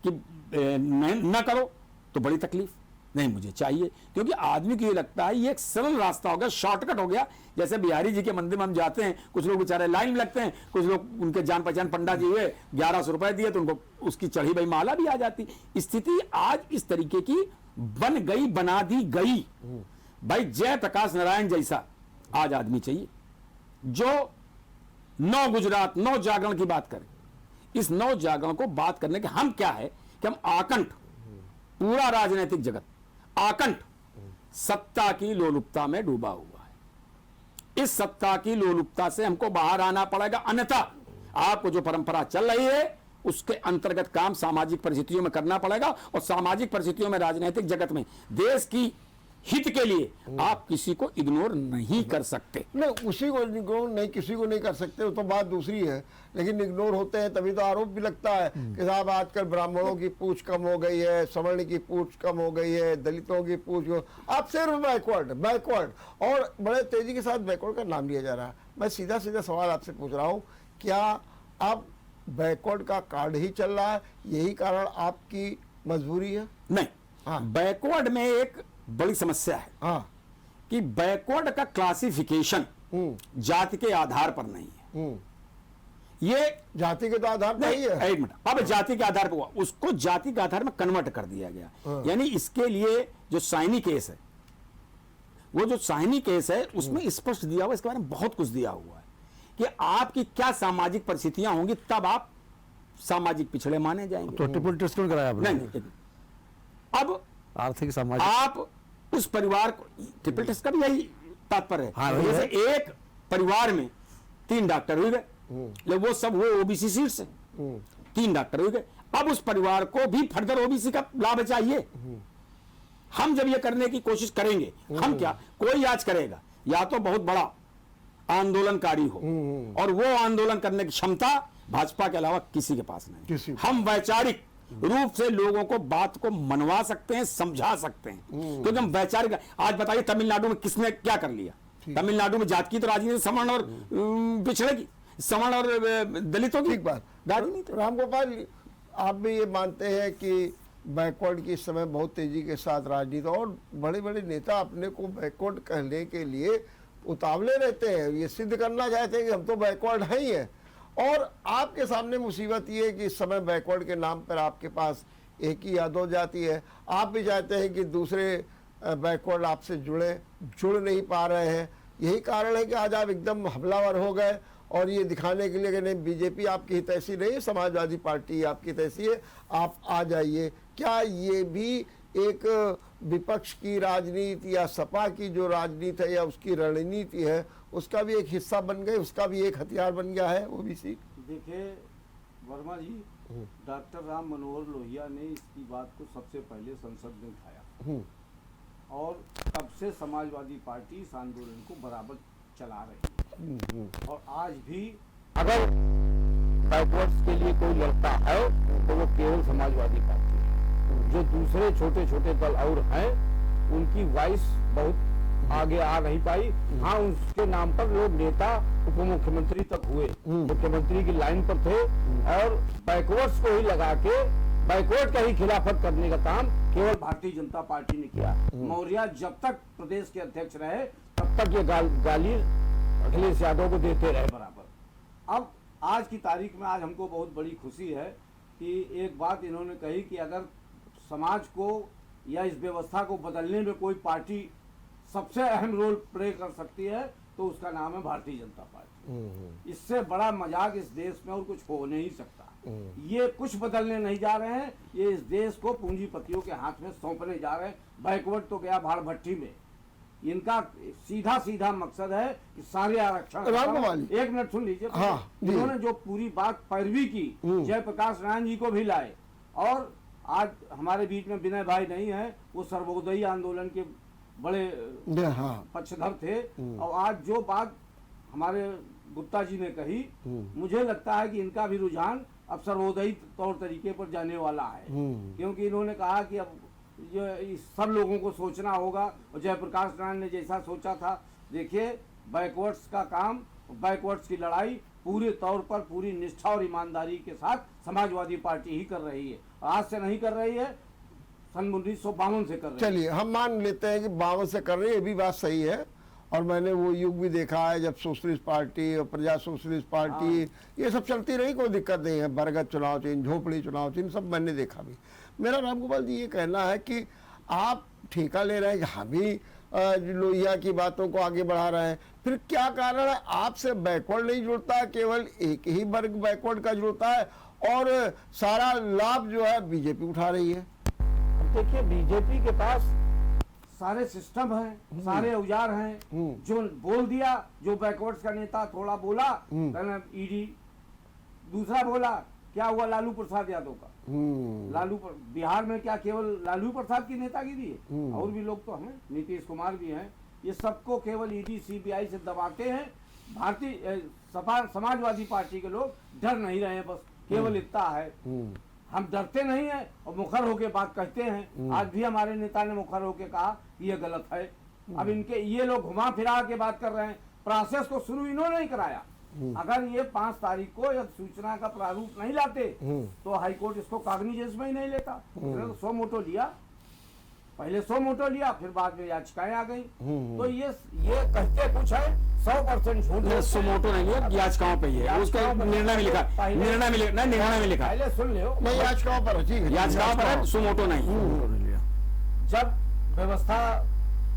की न करो तो बड़ी तकलीफ। नहीं, मुझे चाहिए, क्योंकि आदमी को ये लगता है ये एक सरल रास्ता हो गया, शॉर्टकट हो गया। जैसे बिहारी जी के मंदिर में हम जाते हैं, कुछ लोग बेचारे लाइन में लगते हैं, कुछ लोग उनके जान पहचान पंडा जी हुए, 1100 रुपए दिए तो उनको उसकी चढ़ी भाई माला भी आ जाती। स्थिति आज इस तरीके की बन गई, बना दी गई। भाई जयप्रकाश नारायण जैसा आज आदमी चाहिए जो नौ गुजरात, नौ जागरण की बात करें। इस नौ जागरण को बात करने के हम क्या है कि हम आकंठ, पूरा राजनीतिक जगत आकंठ सत्ता की लोलुपता में डूबा हुआ है। इस सत्ता की लोलुपता से हमको बाहर आना पड़ेगा, अन्यथा आपको जो परंपरा चल रही है उसके अंतर्गत काम सामाजिक परिस्थितियों में करना पड़ेगा। और सामाजिक परिस्थितियों में, राजनीतिक जगत में देश की हित के लिए आप किसी को इग्नोर नहीं कर सकते। नहीं, उसी को इग्नोर नहीं, किसी को नहीं कर सकते, वो तो बात दूसरी है। लेकिन इग्नोर होते हैं तभी तो आरोप भी लगता है कि साहब आजकल ब्राह्मणों की पूछ कम हो गई है, सवर्ण की पूछ कम हो गई है, दलितों की पूछ आप सिर्फ बैकवर्ड और बड़े तेजी के साथ बैकवर्ड का नाम लिया जा रहा है। मैं सीधा सीधा सवाल आपसे पूछ रहा हूँ, क्या अब बैकवर्ड का कार्ड ही चल रहा है, यही कारण आपकी मजबूरी है? नहीं, हाँ। बैकवर्ड में एक बड़ी समस्या है। हाँ। कि बैकवर्ड का क्लासिफिकेशन जाति के आधार पर नहीं है। ये जाति के तो आधार पर ही है। एक मिनट, अब जाति के आधार पर हुआ, उसको जाति के आधार में कन्वर्ट कर दिया गया। यानी इसके लिए जो साइनी केस है, वो जो साइनी केस है उसमें स्पष्ट दिया हुआ, इसके बारे में बहुत कुछ दिया हुआ है कि आपकी क्या सामाजिक परिस्थितियां होंगी तब आप सामाजिक पिछड़े माने जाएंगे। तो ट्रिपल टेस्ट क्यों कराया आपने? नहीं, अब आर्थिक सामाजिक आप उस परिवार को, ट्रिपल टेस्ट का भी यही तात्पर्य है। हाँ, जैसे एक परिवार में 3 डॉक्टर हुए गए, लेकिन वो सब हुए ओबीसी सीट से, 3 डॉक्टर हुए गए। अब उस परिवार को भी फर्दर ओबीसी का लाभ चाहिए। हम जब ये करने की कोशिश करेंगे, हम क्या, कोई आज करेगा या तो बहुत बड़ा आंदोलनकारी हो, और वो आंदोलन करने की क्षमता भाजपा के अलावा किसी के पास नहीं। हम वैचारिक रूप से लोगों को बात को मनवा सकते हैं, समझा सकते हैं, क्योंकि हम वैचारिक। आज बताइए तमिलनाडु में किसने क्या कर लिया? तमिलनाडु में जात की तो राजनीति, सवर्ण और पिछड़े की, सवर्ण और दलितों की ठीक बात राजनीति। रामगोपाल, आप भी ये मानते हैं कि बैकवर्ड की इस समय बहुत तेजी के साथ राजनीति, और बड़े बड़े नेता अपने को बैकवर्ड कहने के लिए उतावले रहते हैं, ये सिद्ध करना चाहते हैं कि हम तो बैकवर्ड हैं ही हैं। और आपके सामने मुसीबत ये है कि इस समय बैकवर्ड के नाम पर आपके पास एक ही या 2 जाति है। आप भी चाहते हैं कि दूसरे बैकवर्ड आपसे जुड़ नहीं पा रहे हैं। यही कारण है कि आज आप एकदम हमलावर हो गए और ये दिखाने के लिए कि नहीं बीजेपी आपकी हितैषी नहीं है, समाजवादी पार्टी आपकी हितैषी है, आप आ जाइए। क्या ये भी एक विपक्ष की राजनीति या सपा की जो राजनीति है या उसकी रणनीति है उसका भी एक हिस्सा बन गए, उसका भी एक हथियार बन गया है ओबीसी? देखिए वर्मा जी, डॉक्टर राम मनोहर लोहिया ने इसकी बात को सबसे पहले संसद में उठाया और तब से समाजवादी पार्टी इस आंदोलन को बराबर चला रही है। और आज भी अगर बैकवर्ड्स के लिए कोई लड़ता है तो वो केवल समाजवादी पार्टी है। जो दूसरे छोटे छोटे दल और हैं उनकी वॉइस बहुत आगे आ नहीं पाई। हाँ, उसके नाम पर लोग नेता उप मुख्यमंत्री तक हुए, मुख्यमंत्री की लाइन पर थे और बैकवर्ड्स को ही लगा के बैकवर्ड का ही खिलाफत करने का काम केवल भारतीय जनता पार्टी ने किया। मौर्य जब तक प्रदेश के अध्यक्ष रहे तब तक ये गाली अखिलेश यादव को देते रहे बराबर। अब आज की तारीख में आज हमको बहुत बड़ी खुशी है कि एक बात इन्होंने कही कि अगर समाज को या इस व्यवस्था को बदलने में कोई पार्टी सबसे अहम रोल प्ले कर सकती है तो उसका नाम है भारतीय जनता पार्टी। इससे बड़ा मजाक इस देश में और कुछ हो नहीं सकता। ये कुछ बदलने नहीं जा रहे हैं, ये इस देश को पूंजीपतियों के हाथ में सौंपने जा रहे हैं। बैकवर्ड तो गया भाड़ भट्टी में। इनका सीधा सीधा मकसद है कि सारे आरक्षण, एक मिनट सुन लीजिए। हाँ, इन्होंने जो पूरी बात पैरवी की, जयप्रकाश नारायण जी को भी लाए और आज हमारे बीच में विनय भाई नहीं है, वो सर्वोदयी आंदोलन के बड़े पक्षधर थे। और आज जो बात हमारे गुप्ता जी ने कही, मुझे लगता है कि इनका भी रुझान अब सर्वोदयी तौर तरीके पर जाने वाला है, क्योंकि इन्होंने कहा कि अब ये सब लोगों को सोचना होगा। और जयप्रकाश नारायण ने जैसा सोचा था, देखिए बैकवर्ड्स का काम, बैकवर्ड्स की लड़ाई पूरे तौर पर पूरी निष्ठा और ईमानदारी के साथ समाजवादी पार्टी ही कर रही है। आज से नहीं कर रही है, सन 1952 से कर रही है। चलिए हम मान लेते हैं कि 52 से कर रही है, ये भी बात सही है। और मैंने वो युग भी देखा है जब सोशलिस्ट पार्टी और प्रजा सोशलिस्ट पार्टी ये सब चलती रही, कोई दिक्कत नहीं है। बरगद चुनाव चिन्ह, झोपड़ी चुनाव चिन्ह सब मैंने देखा भी। मेरा रामगोपाल जी ये कहना है कि आप ठेका ले रहे हैं कि हम भी लोहिया की बातों को आगे बढ़ा रहे हैं, फिर क्या कारण है? आपसे बैकवर्ड नहीं जुड़ता है, केवल एक ही वर्ग बैकवर्ड का जुड़ता है और सारा लाभ जो है बीजेपी उठा रही है। देखिए बीजेपी के पास सारे सिस्टम हैं, सारे औजार हैं। जो बोल दिया, जो बैकवर्ड्स का नेता थोड़ा बोला, कहना ईडी, दूसरा बोला क्या हुआ लालू प्रसाद यादव का। बिहार में क्या केवल लालू प्रसाद की नेतागिरी है? और भी लोग तो हैं, नीतीश कुमार भी हैं। ये सबको केवल ईडी सीबीआई से दबाते हैं। भारतीय समाजवादी पार्टी के लोग डर नहीं रहे हैं, बस केवल इतना है। हम डरते नहीं है और मुखर होके बात कहते हैं। आज भी हमारे नेता ने मुखर होके कहा कि ये गलत है। अब इनके ये लोग घुमा फिरा के बात कर रहे हैं। प्रोसेस को शुरू इन्होंने नहीं कराया। अगर ये 5 तारीख को या सूचना का प्रारूप नहीं लाते तो हाईकोर्ट इसको कागनिजेंस में ही नहीं लेता। तो 100 मोटो लिया, पहले 100 मोटो लिया, फिर बाद में याचिकाएं आ गई। तो ये कहते कुछ है, 100% झूठ है। 100 मोटो नहीं है, याचिकाओं पे है, उसका निर्णय में लिखा, निर्णय में लिखा। पहले सुन लो, नहीं याचिकाओं पर, ठीक है, याचिकाओं पर है, 100 मोटो नहीं। जब व्यवस्था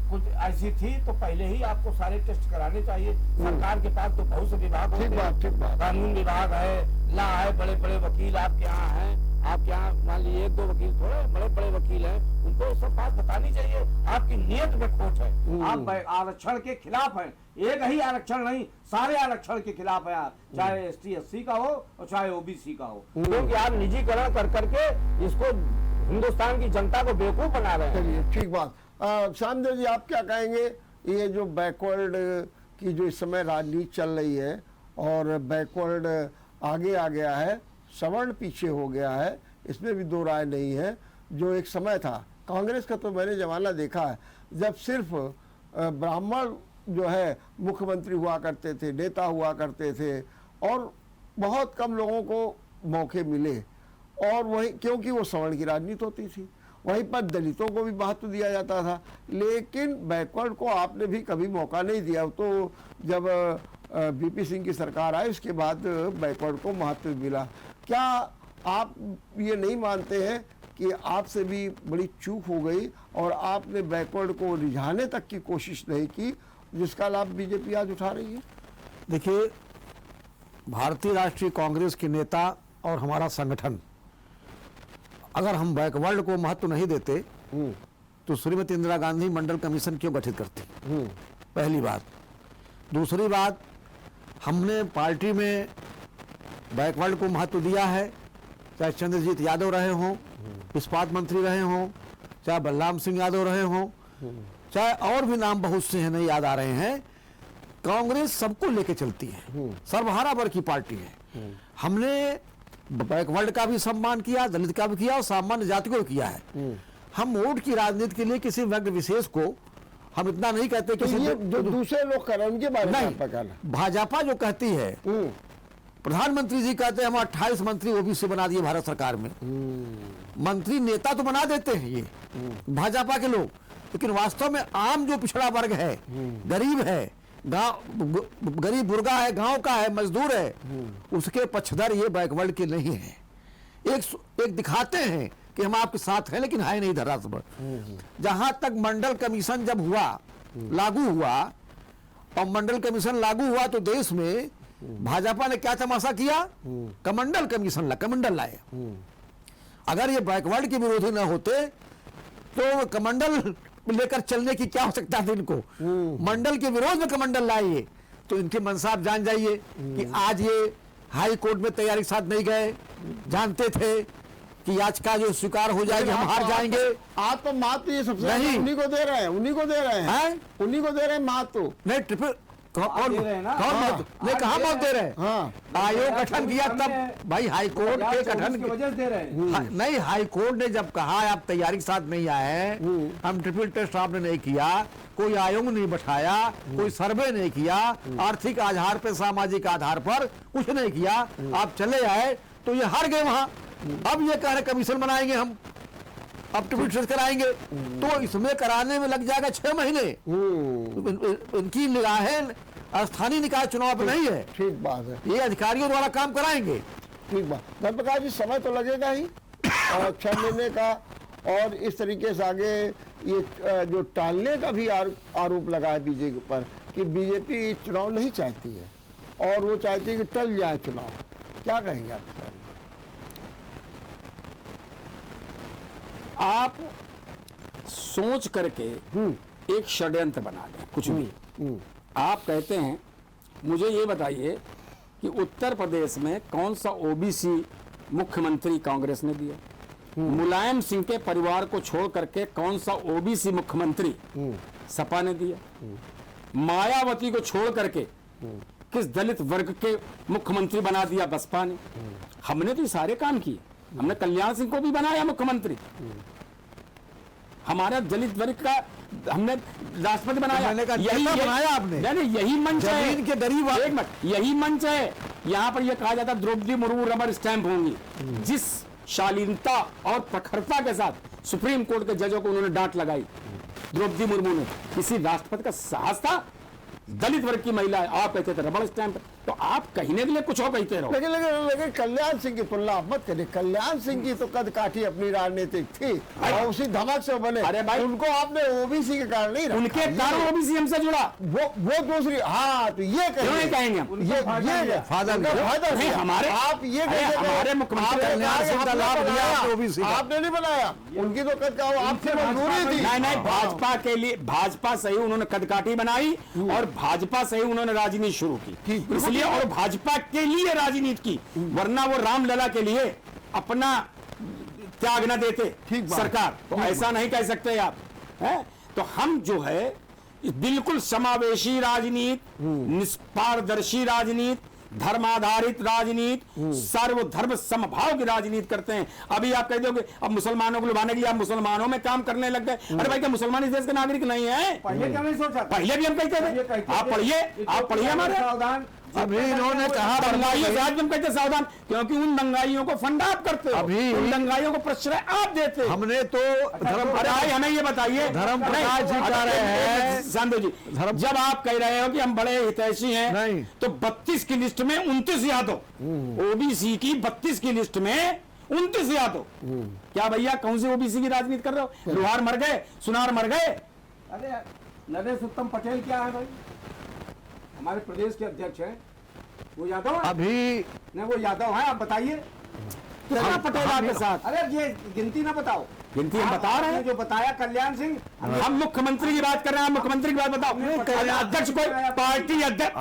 कुछ ऐसी थी तो पहले ही आपको सारे टेस्ट कराने चाहिए। सरकार के पास तो बहुत से विभाग होते हैं, कानून विभाग है, ला है, बड़े बड़े वकील आपके यहाँ हैं। आपके यहाँ मान लीजिए 1-2 वकील थोड़े, बड़े बड़े वकील हैं, उनको ये सब बात बतानी चाहिए। आपकी नियत में खोट है, आप आरक्षण के खिलाफ हैं। एक ही आरक्षण नहीं, सारे आरक्षण के खिलाफ है आप, चाहे ST SC का हो और चाहे OBC का हो, क्योंकि आप निजीकरण कर करके इसको हिंदुस्तान की जनता को बेवकूफ बना रहे हैं। चलिए ठीक बात। श्यामदेव जी आप क्या कहेंगे? ये जो बैकवर्ड की जो इस समय राजनीति चल रही है और बैकवर्ड आगे आ गया है, सवर्ण पीछे हो गया है, इसमें भी 2 राय नहीं है। जो एक समय था कांग्रेस का, तो मैंने जमाना देखा है जब सिर्फ ब्राह्मण जो है मुख्यमंत्री हुआ करते थे, नेता हुआ करते थे और बहुत कम लोगों को मौके मिले। और वही क्योंकि वो सवर्ण की राजनीति होती थी, वहीं पर दलितों को भी महत्व दिया जाता था, लेकिन बैकवर्ड को आपने भी कभी मौका नहीं दिया। तो जब VP सिंह की सरकार आई उसके बाद बैकवर्ड को महत्व मिला। क्या आप ये नहीं मानते हैं कि आपसे भी बड़ी चूक हो गई और आपने बैकवर्ड को रिझाने तक की कोशिश नहीं की, जिसका लाभ बीजेपी आज उठा रही है? देखिए भारतीय राष्ट्रीय कांग्रेस के नेता और हमारा संगठन अगर हम बैकवर्ड को महत्व नहीं देते तो श्रीमती इंदिरा गांधी मंडल कमीशन क्यों गठित करती? पहली बात। दूसरी बात, हमने पार्टी में बैकवर्ड को महत्व दिया है, चाहे चंद्रजीत यादव रहे हों, इस्पात मंत्री रहे हों, चाहे बलराम सिंह यादव रहे हों, चाहे और भी नाम बहुत से हैं नहीं याद आ रहे हैं। कांग्रेस सबको लेके चलती है, सर्वहारा वर्ग की पार्टी है। हमने बैकवर्ड का भी सम्मान किया, दलित का भी किया और सामान्य जाति को भी किया है। हम वोट की राजनीति के लिए किसी वर्ग विशेष को हम इतना नहीं कहते तो ये जो दूसरे लोग कर रहे हैं उनके बारे में आपका कहना? भाजपा जो कहती है, प्रधानमंत्री जी कहते हैं हम 28 मंत्री ओबीसी बना दिए भारत सरकार में। मंत्री नेता तो बना देते हैं ये भाजपा के लोग, लेकिन वास्तव में आम जो पिछड़ा वर्ग है, गरीब है, गरीब बुर्गा है, गांव का है, मजदूर है, उसके पक्षधर ये बैकवर्ड के नहीं है। एक दिखाते हैं कि हम आपके साथ हैं, लेकिन है नहीं धरातल पर। जहां तक मंडल कमीशन जब हुआ, लागू हुआ, और मंडल कमीशन लागू हुआ तो देश में भाजपा ने क्या तमाशा किया? कमंडल कमीशन कमंडल लाए। अगर ये बैकवर्ड के विरोधी न होते तो कमंडल लेकर चलने की क्या आवश्यकता थी इनको? मंडल के विरोध में कमंडल लाइए। तो इनके मनसा आप जान जाइए कि आज ये हाई कोर्ट में तैयारी के साथ नहीं गए, जानते थे कि याचिका जो स्वीकार हो जाएगी हम हार जाएंगे। आप तो मात तो ये सबसे नहीं। उन्हीं को दे रहे हैं, उन्हीं को दे रहे हैं, उन्हीं को दे रहे हैं मात तो। नहीं ट्रिपल कौन दे रहे हैं ना? कौन मत नहीं, कहाँ मत दे रहे हैं? हाँ, आयोग गठन किया तब भाई हाई कोर्ट के गठन की वजह से दे रहे हैं। नहीं, हाई कोर्ट ने जब कहा आप तैयारी के साथ नहीं आए, हम ट्रिपल टेस्ट आपने नहीं किया, कोई आयोग नहीं बैठाया, कोई सर्वे नहीं किया, आर्थिक आधार पर सामाजिक आधार पर कुछ नहीं किया, आप चले आए तो ये हार गए वहां। अब ये कह रहे कमीशन बनाएंगे हम, अब ट्रिपल टेस्ट कराएंगे, तो इसमें कराने में लग जाएगा 6 महीने। इनकी निगाहें स्थानीय निकाय चुनाव पे नहीं है। ठीक बात है, ये अधिकारियों द्वारा काम कराएंगे। ठीक बात। धर्मप्रकाश जी, समय तो लगेगा ही 6 महीने का, और इस तरीके से आगे ये जो टालने का भी आरोप लगा है बीजेपी पर कि बीजेपी चुनाव नहीं चाहती है और वो चाहती है कि टल जाए चुनाव, क्या कहेंगे आप? आप सोच करके एक षड्यंत्र बना लें कुछ भी। आप कहते हैं, मुझे ये बताइए कि उत्तर प्रदेश में कौन सा ओबीसी मुख्यमंत्री कांग्रेस ने दिया? मुलायम सिंह के परिवार को छोड़ करके कौन सा ओबीसी मुख्यमंत्री सपा ने दिया? मायावती को छोड़ करके किस दलित वर्ग के मुख्यमंत्री बना दिया बसपा ने? हमने तो ये सारे काम किए। हमने कल्याण सिंह को भी बनाया मुख्यमंत्री, हमारा दलित वर्ग का हमने राष्ट्रपति बनाया। यही बनाया आपने? यही मंच है, जमीन के गरीब एक मिनट, यही मंच है। यहाँ पर यह कहा जाता द्रौपदी मुर्मू रबर स्टैंप होंगी। जिस शालीनता और प्रखरता के साथ सुप्रीम कोर्ट के जजों को उन्होंने डांट लगाई द्रौपदी मुर्मू ने, किसी राष्ट्रपति का साहस था? दलित वर्ग की महिला है, आप कहते थे रबड़ स्टैंप। तो आप कहने के लिए कुछ और कहते रहो। लेकिन कल्याण सिंह की तुलना आप मत करिए। कल्याण सिंह की तो कद काठी अपनी राजनीतिक थी और उसी धमक से बने। अरे भाई, उनको आपने ओबीसी के कारण नहीं रखा। उनके कारण ओबीसी हमसे जुड़ा, वो दूसरी। हाँ, तो ये क्यों नहीं कहेंगे हम? ये फायदा नहीं हमारे आप ये हमारे मुख्यमंत्री आपने नहीं बनाया, उनकी तो कद का आपसे मंजूरी थी। नहीं, भाजपा के लिए, भाजपा से ही उन्होंने कदकाठी बनाई और भाजपा से ही उन्होंने राजनीति शुरू की, इसलिए, और भाजपा के लिए राजनीति की, वरना वो रामलला के लिए अपना त्याग न देते सरकार। तो ऐसा नहीं कह सकते आप, है? तो हम जो है बिल्कुल समावेशी राजनीति, निष्पारदर्शी राजनीति, धर्माधारित राजनीति, सर्वधर्म समभाव की राजनीति करते हैं। अभी आप कह दोगे अब मुसलमानों को लुभाने के लिए आप मुसलमानों में काम करने लग गए। अरे भाई, क्या मुसलमान इस देश के नागरिक नहीं है? पहले क्या नहीं सोचा? पहले भी हम कहते थे। आप पढ़िए हमारे। सावधान। अभी इन्होंने कहा दंगाइयों से आज हम कहते सावधान, क्योंकि उन दंगाइयों को फंड आप करते हो, अभी उन दंगाइयों को प्रश्रय आप देते हो। हमने तो अरे भाई, हमें ये बताइए, धर्मप्रकाश जी कह रहे हैं, संधू जी, जब आप कह रहे हो कि हम बड़े हितैषी हैं, नहीं, तो 32 की लिस्ट में 29 यादव, ओबीसी की 32 की लिस्ट में 29 यादव। क्या भैया, कौन सी ओबीसी की राजनीति कर रहे हो? लोहार मर गए, सुनार मर गए। अरे नरेश उत्तम पटेल क्या है भाई? हमारे प्रदेश के अध्यक्ष हैं, वो यादव है? अभी नहीं वो यादव है, आप बताइए। कितना पटेल आपके साथ? अरे ये गिनती ना बताओ, गिनती हम आप- बता रहे हैं। आपने जो बताया कल्याण सिंह, हम मुख्यमंत्री की बात कर रहे हैं, आप मुख्यमंत्री की बात बताओ। अध्यक्ष कोई पार्टी अध्यक्ष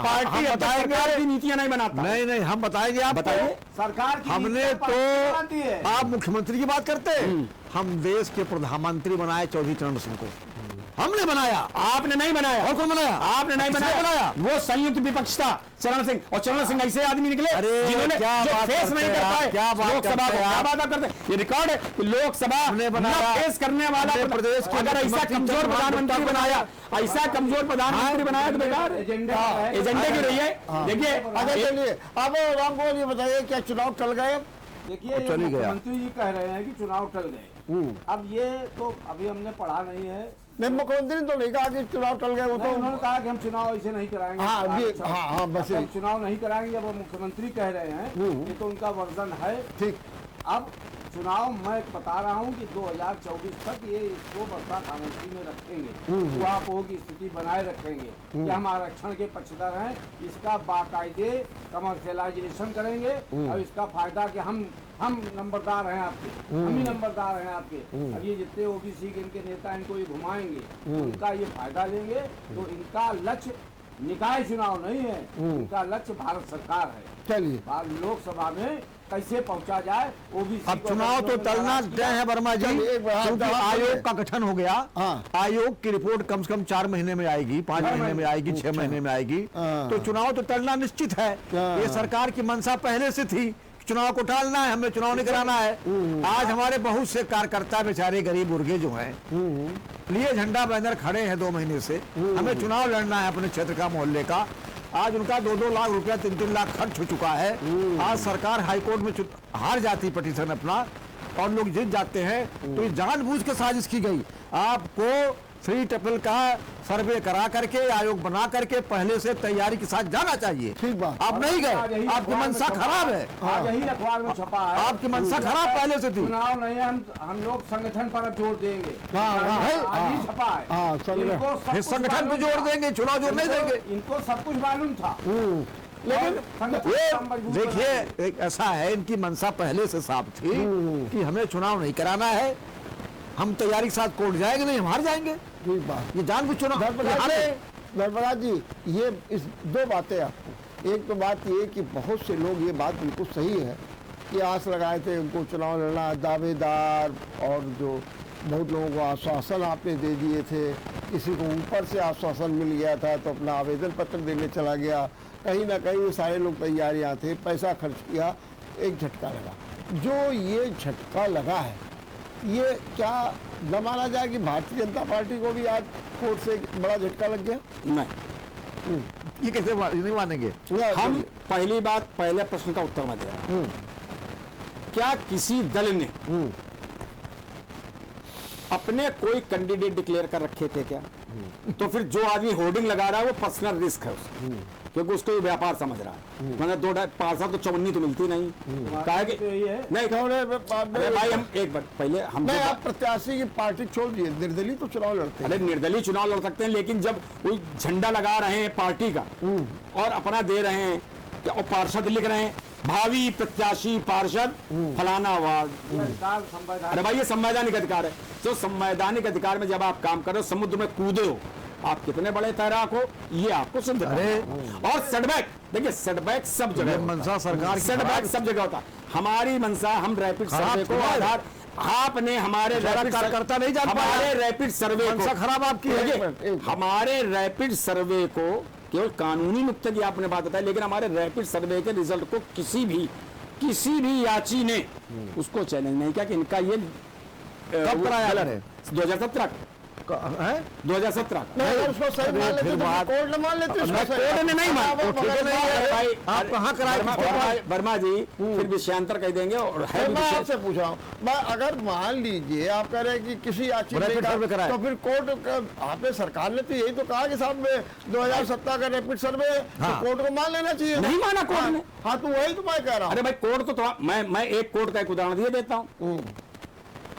सरकार की नीतियां नहीं बनाता। नहीं नहीं हम बताएंगे आपको। बताइए। सरकार की हमने नीतियां पार्टी बनाती है। तो आप मुख्यमंत्री की बात करते हैं, हम देश के प्रधानमंत्री बनाए चौधरी चरण सिंह को, हमने बनाया। आपने नहीं बनाया। और कौन बनाया? आपने नहीं किसने बनाया। बनाया? वो संयुक्त विपक्ष था चरण सिंह, और चरण सिंह ऐसे आदमी निकले अरे, जिन्होंने क्या जो बात फेस करते नहीं हैं कर आप? पाए क्या बात लोकसभा करते को। हैं क्या आप? बात करते हैं? ये रिकॉर्ड है कि लोकसभा हमने बनाया। न फेस करने वाला हमने प्रदेश के अगर ऐसा मुख्यमंत्री कमजोर चंद्रबाबू प्रधानमंत्री नायडू बनाया, ऐसा कमजोर प्रधानमंत्री बनाया तो बेकार एजेंडा है। एजेंडे की रही है। देखिए अच्छा चलिए, अब राम गोपाल ये बताइए, क्या चुनाव टल गए? देखिए ये चल ही गया। मुख्यमंत्री जी कह रहे हैं कि चुनाव टल गए। अब ये तो अभी हमने पढ़ा नहीं है। नहीं, मुख्यमंत्री ने तो नहीं कहा कि चुनाव टल गए, वो नहीं, तो उन्होंने कहा कि हम चुनाव ऐसे नहीं कराएंगे। हाँ, ये- अच्छा, हाँ, बस अब यही। चुनाव नहीं कराएंगे, अब वो मुख्यमंत्री कह रहे हैं, ये तो उनका वर्जन है। ठीक। अब चुनाव मैं बता रहा हूँ कि 2024 तक ये इसको बस्ता खामोशी में रखेंगे, जुआपोह की स्थिति बनाए रखेंगे कि हम आरक्षण के पक्षधर हैं, इसका बाकायदे कमर्शियलाइजेशन करेंगे और इसका फायदा कि हम नंबरदार हैं आपके, हम ही नंबरदार हैं आपके। अब ये जितने ओबीसी के इनके नेता इनको ये घुमाएंगे, उनका ये फायदा लेंगे, तो इनका लक्ष्य निकाय चुनाव नहीं है, इनका लक्ष्य भारत सरकार है। चलिए, लोकसभा में कैसे पहुंचा जाए ओबीसी अब चुनाव तो टलना तय है वर्मा जी, चलिए, एक बात क्योंकि जवाब आयोग दीजिए। का गठन हो गया। हाँ। आयोग की रिपोर्ट कम से कम 4 महीने में आएगी, 5 महीने में आएगी, 6 महीने में आएगी, हाँ। तो चुनाव तो टलना निश्चित है। हाँ। ये सरकार की मंशा पहले से थी, चुनाव को टालना है, हमें चुनाव नहीं कराना है। आज हमारे बहुत से कार्यकर्ता बेचारे गरीब मुर्गे जो हैं, लिए झंडा बैनर खड़े हैं 2 महीने से, हमें चुनाव लड़ना है अपने क्षेत्र का, मोहल्ले का। आज उनका 2-2 लाख रुपया, 3-3 लाख खर्च हो चुका है। आज सरकार हाईकोर्ट में हार जाती पिटीशन अपना और लोग जीत जाते हैं, तो ये जानबूझ के साजिश की गई। आपको 3 अप्रैल का सर्वे करा करके, आयोग बना करके पहले से तैयारी के साथ जाना चाहिए। ठीक बात। आप नहीं गए, आपकी मंशा खराब है, आज यही अखबार में छपा है, आपकी मंशा खराब पहले से थी। चुनाव नहीं है, हम लोग संगठन पर अब जोर देंगे। हाँ, हाँ, आज ही छपा है। हाँ, संगठन। इनको सब फिर कुछ संगठन पे मालूम जोर था। देंगे, चुनाव जोर नहीं देंगे। इनको सब कुछ मालूम था, लेकिन संगठन ये को मजबूत देखिए, बनाएंगे। एक ऐसा है, इनकी मंशा पहले से साफ थी कि हमें चुनाव नहीं कराना है, हम तैयारी के साथ कोर्ट जाएंगे, नहीं हम हार जाएंगे। ठीक बात। ये जानबूझ चुनाव धर्मराज जी, ये इस 2 बातें आपको, एक तो बात ये कि बहुत से लोग, ये बात बिल्कुल सही है कि आस लगाए थे उनको चुनाव लड़ना, दावेदार, और जो बहुत लोगों को आश्वासन आपने दे दिए थे, किसी को ऊपर से आश्वासन मिल गया था तो अपना आवेदन पत्र देने चला गया, कहीं ना कहीं सारे लोग तैयारियां थे, पैसा खर्च किया, एक झटका लगा। जो ये झटका लगा है, ये क्या न माना जाए कि भारतीय जनता पार्टी को भी आज कोर्ट से बड़ा झटका लग गया? नहीं, ये कैसे नहीं मानेंगे? हम पहली बात, पहले प्रश्न का उत्तर में दे रहे हैं। क्या किसी दल ने अपने कोई कैंडिडेट डिक्लेयर कर रखे थे क्या? तो फिर जो आदमी होर्डिंग लगा रहा है वो पर्सनल रिस्क है उसका, क्योंकि उसको ये व्यापार समझ रहा है। मैंने 2-5 तो 54 तो मिलती नहीं, कहा कि तो यही है। नहीं। अरे भाई, हम एक बार पहले हम नहीं, आप प्रत्याशी की पार्टी छोड़ दिए, निर्दलीय तो चुनाव लड़ते हैं। अरे निर्दलीय चुनाव लड़ सकते हैं, लेकिन जब कोई झंडा लगा रहे हैं पार्टी का और अपना दे रहे हैं, और पार्षद लिख रहे हैं भावी प्रत्याशी पार्षद फलाना वार्ड। अधिकार संवैधानिक। अरे भाई, ये संवैधानिक अधिकार है। तो संवैधानिक अधिकार में जब आप काम कर रहे हो, समुद्र में कूदे हो, आप कितने बड़े तैराक हो ये आपको सिद्ध करना है। और सेटबैक, देखिए सेटबैक सब जगह ये होता है। मंशा सरकार की सेटबैक खराब- सब जगह होता है। हमारी मंशा, हम रैपिड खराब सर्वे को खराब। आधार, आपने हमारे बेचारा रैपिड कार्यकर्ता नहीं जान पाया। हमारे रैपिड सर्वे को, मंशा खराब आपकी है। देखिए, हमारे रैपिड सर्वे को केवल कानूनी नुक्ते की आपने बात बताई, लेकिन हमारे रैपिड सर्वे के रिजल्ट को किसी भी याची ने उसको चैलेंज नहीं किया कि इनका ये कब कराया गलत आपने? 2017 है 2017 नहीं, अगर उसको सही मान लेते तो कोर्ट न मान लेते, उसको सही- कोर्ट ने नहीं माना। हाँ, वो ठीक है, मगर नहीं है। भाई, आप कहाँ कराए? वर्मा जी फिर विषयांतर कह देंगे, और है मैं विषय- आपसे पूछ रहा हूँ, मैं अगर मान लीजिए आप कह रहे हैं कि किसी याचिका रैपिड सर्वे कराए। तो फिर कोर्ट आपने, सरकार ने तो यही तो कहा कि साहब में 2017 का रैपिड सर्वे है, हाँ। तो कोर्ट को मान लेना चाहिए। नहीं माना कोर्ट ने। हाँ, तो वही तो मैं कह रहा हूँ। अरे भाई, कोर्ट तो मैं एक कोर्ट का एक उदाहरण दिए देता हूँ,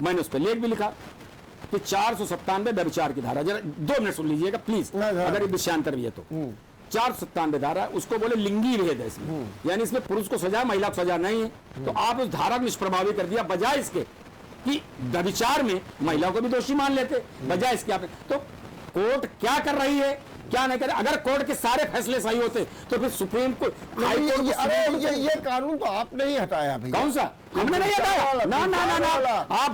मैंने उस पर लेख भी लिखा कि 497 व्यभिचार की धारा, जरा 2 मिनट सुन लीजिएगा प्लीज, हाँ। अगर ये विषयांतर भी है तो 497 धारा है, उसको बोले लिंगी भेद है इसमें, यानी इसमें पुरुष को सजा महिला को सजा नहीं है। तो आप उस धारा को निष्प्रभावी कर दिया, बजाय इसके कि व्यभिचार में महिलाओं को भी दोषी मान लेते, बजाय इसके आप। तो कोर्ट क्या कर रही है क्या नहीं कर रही? अगर कोर्ट के सारे फैसले सही होते तो फिर सुप्रीम कोर्ट, हाई कोर्ट को अरे ये कानून तो आपने ही हटाया भैया। कौन सा? हमने नहीं हटाया। ना ना ना ना, आप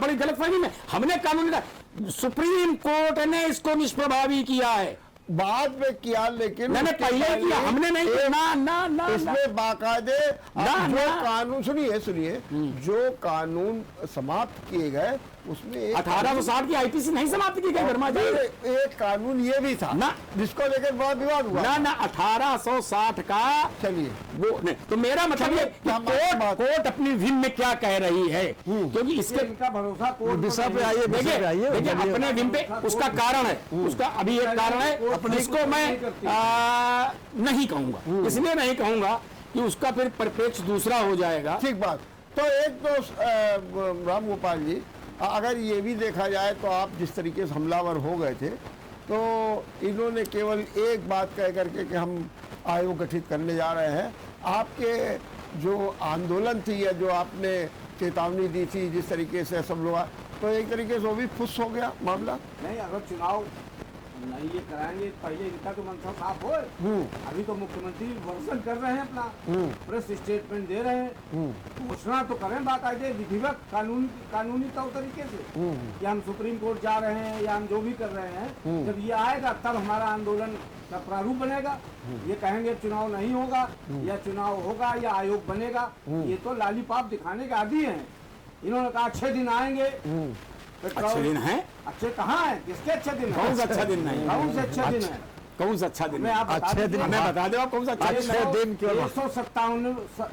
बड़ी गलतफहमी में, हमने कानून नहीं, सुप्रीम कोर्ट ने इसको निष्प्रभावी किया है। बाद में किया, लेकिन मैंने पहले किया, हमने नहीं किया। ना ना ना, इसमें बाकायदे जो कानून, सुनिए जो कानून समाप्त किए गए उसमें 1860 की आईपीसी नहीं समाप्त की गई वर्मा जी। एक कानून ये भी था ना, जिसको लेकर बड़ा विवाद हुआ। ना ना, 1860 का चलिए वो नहीं। तो मेरा मतलब ये कि कोर्ट अपनी विन में क्या कह रही है, क्योंकि इसके इनका भरोसा कोर्ट विषय पे आइए, विषय पे आइए। देखिए अपने विन पे उसका कारण है, उसका अभी एक कारण है जिसको मैं नहीं कहूंगा, इसलिए नहीं कहूंगा कि उसका फिर परिप्रेक्ष्य दूसरा हो जाएगा। ठीक बात। तो एक तो राम गोपाल जी, अगर ये भी देखा जाए तो आप जिस तरीके से हमलावर हो गए थे, तो इन्होंने केवल एक बात कह करके कि हम आयोग गठित करने जा रहे हैं, आपके जो आंदोलन थी या जो आपने चेतावनी दी थी जिस तरीके से सब लोग, तो एक तरीके से वो भी फुस हो गया मामला। नहीं, अगर चुनाव नहीं ये कराएंगे, पहले इनका तो मंशा साफ हो। अभी तो मुख्यमंत्री वर्षन कर रहे हैं, अपना प्रेस स्टेटमेंट दे रहे हैं, घोषणा तो करें बाकायदे विधिवत कानूनी तौर तरीके से कि हम सुप्रीम कोर्ट जा रहे हैं या हम जो भी कर रहे हैं। जब ये आएगा तब हमारा आंदोलन का प्रारूप बनेगा। ये कहेंगे चुनाव नहीं होगा या चुनाव होगा या आयोग बनेगा, ये तो लालीपाप दिखाने के आदी हैं। इन्होंने कहा अच्छे दिन आएंगे। अच्छे दिन है? अच्छे कहाँ है? किसके अच्छे दिन है? कौन सा अच्छा दिन नहीं? कौन से अच्छे दिन है? कौन सा अच्छा दिन मैं आप अच्छे दिन हमें बता दो, आप कौन सा अच्छा दिन है? अच्छे दिन क्यों? 157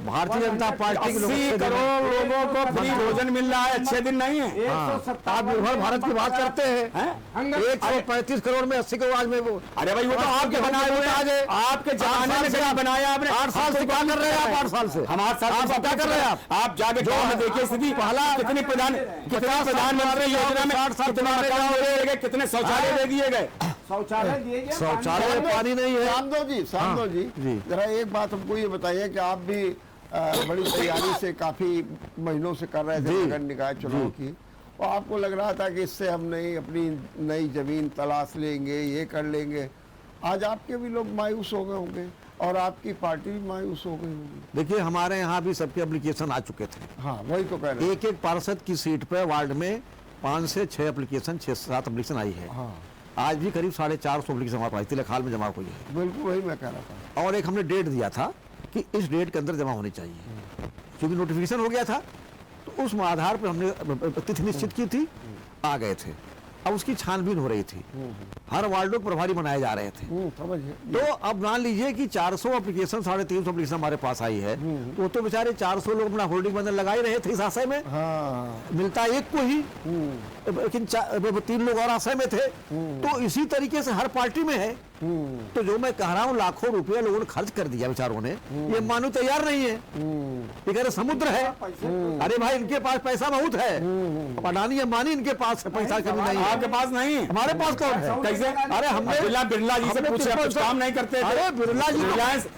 भारतीय जनता पार्टी के लोग 80 करोड़ लोगों को फ्री भोजन मिल रहा है, अच्छे दिन नहीं है? 157 आत्मनिर्भर भारत की बात करते हैं। 135 करोड़ में 80 करोड़ आज में वो, अरे भाई वो तो आपके बनाए हुए हैं, आपके जमाने में क्या बनाया आपने? 8 साल से क्या कर रहे हैं आप? 8 साल से हम 8 साल से क्या कर रहे हैं आप जाके गाँव में देखिए स्थिति, कितनी प्रधानमंत्री योजना में कितने मकान दिए गए, कितने शौचालय दे दिए गए? शौचालय दिए गए, शौचालय में पानी नहीं है। सामदो जी जरा एक बात हमको ये बताइए कि आप भी बड़ी तैयारी से काफी महीनों से कर रहे थे नगर निकाय चुनाव की, और आपको लग रहा था कि इससे हम नहीं अपनी नई जमीन तलाश लेंगे, ये कर लेंगे। आज आपके भी लोग मायूस हो गए होंगे और आपकी पार्टी भी मायूस हो गई होगी। देखिए हमारे यहाँ भी सबके एप्लीकेशन आ चुके थे। हाँ वही तो कह रहे हैं। एक पार्षद की सीट पे वार्ड में 5 से 6 एप्लीकेशन, 6-7 एप्लीकेशन आई है। हाँ आज भी करीब 450 एप्लीकेशन जमा हुई, तिलक में जमा हुई है। बिल्कुल वही मैं कह रहा था। और एक हमने डेट दिया था कि इस डेट के अंदर जमा होनी चाहिए, क्योंकि नोटिफिकेशन हो गया था, तो उस आधार पर हमने तिथि निश्चित की थी, आ गए थे। अब उसकी छानबीन हो रही थी, हर वार्डों को प्रभारी बनाए जा रहे थे। समझिए। तो अब मान लीजिए कि 400 एप्लीकेशन, 350 एप्लीकेशन हमारे पास आई है, तो वो तो बेचारे 400 लोग अपना होल्डिंग बंधन लगा ही रहे थे इस आशय में। हाँ मिलता एक को ही, लेकिन 3 लोग और आशय में थे। तो इसी तरीके से हर पार्टी में है। तो जो मैं कह रहा हूँ लाखों रुपया लोगों ने खर्च कर दिया बेचारों ने, ये मानो तैयार नहीं है। ये कह रहे समुद्र है, अरे भाई इनके पास पैसा बहुत है, अडानी अंबानी इनके पास पैसा कभी नहीं है। आपके पास नहीं है? हमारे पास कौन है? कैसे? अरे हमने बिरला जी से पूछे, कुछ काम नहीं करते थे? अरे बिरला जी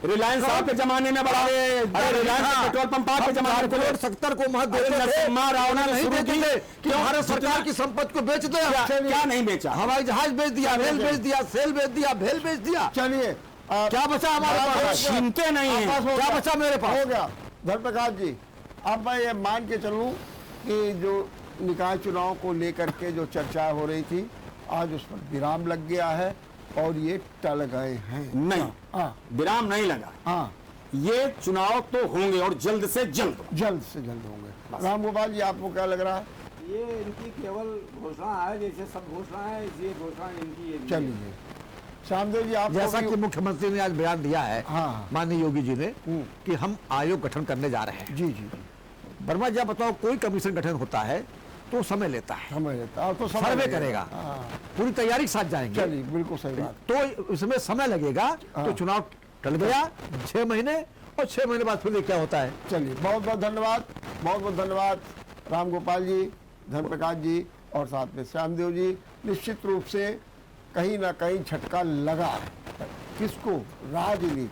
रिलायंस साहब के जमाने में बढ़ा, अरे रिलायंस पेट्रोल पंप आपके जमाने में 70 को महत्व देते थे, नहीं देते थे कि भारत सरकार की संपत्ति को बेच दे। क्या नहीं बेचा? हवाई जहाज बेच दिया, रेल बेच दिया, सेल बेच दिया, भेल बेच दिया। चलिए क्या बचा हमारे पास? छीनते नहीं है। क्या बचा मेरे पास? हो गया धर्मप्रकाश जी। अब मैं ये मान के चलूं कि जो निकाय चुनाव को लेकर के जो चर्चा हो रही थी, आज उस पर विराम लग गया है और ये टल गए हैं। नहीं, हाँ विराम नहीं लगा। हाँ ये चुनाव तो होंगे और जल्द से जल्द होंगे। राम गोपाल जी आपको क्या लग रहा है? ये इनकी केवल घोषणा है, जैसे सब घोषणा है, ये घोषणा इनकी। चलिए श्यामदेव जी, आप जैसा कि मुख्यमंत्री ने आज बयान दिया है, हाँ। माननीय योगी जी ने, कि हम आयोग गठन करने जा रहे हैं। जी जी वर्मा जी आप बताओ, कोई कमीशन गठन होता है तो समय लेता है, समझ लेता है, तो सर्वे करेगा, पूरी तैयारी के साथ जाएंगे। चलिए बिल्कुल सही बात। तो इसमें समय लगेगा, तो चुनाव टल गया 6 महीने, और 6 महीने बाद फिर क्या होता है। चलिए बहुत बहुत धन्यवाद, बहुत बहुत धन्यवाद राम गोपाल जी, धर्मप्रकाश जी और साथ में श्यामदेव जी। निश्चित रूप से कहीं ना कहीं झटका लगा है। किसको? राजनीति को,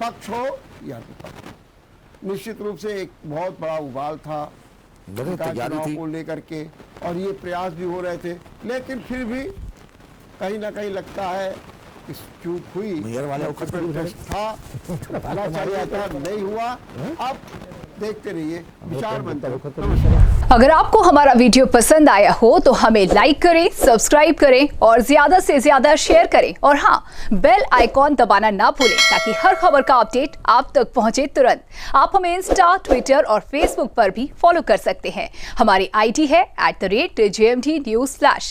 पक्ष हो या विपक्ष। निश्चित रूप से एक बहुत बड़ा उबाल था जगह तैयारी चुनाव थी। को लेकर के, और ये प्रयास भी हो रहे थे, लेकिन फिर भी कहीं ना कहीं लगता है कि चूक हुई। मेयर वाले को खत्म हो गए। था, होना चाहिए था, नहीं हुआ। अब देखते रहिए, विचार बनते रहो। अगर आपको हमारा वीडियो पसंद आया हो तो हमें लाइक करें, सब्सक्राइब करें और ज्यादा से ज्यादा शेयर करें, और हाँ, बेल आइकॉन दबाना ना भूलें ताकि हर खबर का अपडेट आप तक पहुंचे तुरंत। आप हमें इंस्टा, ट्विटर और फेसबुक पर भी फॉलो कर सकते हैं। हमारी आईडी है @JMT News Flash।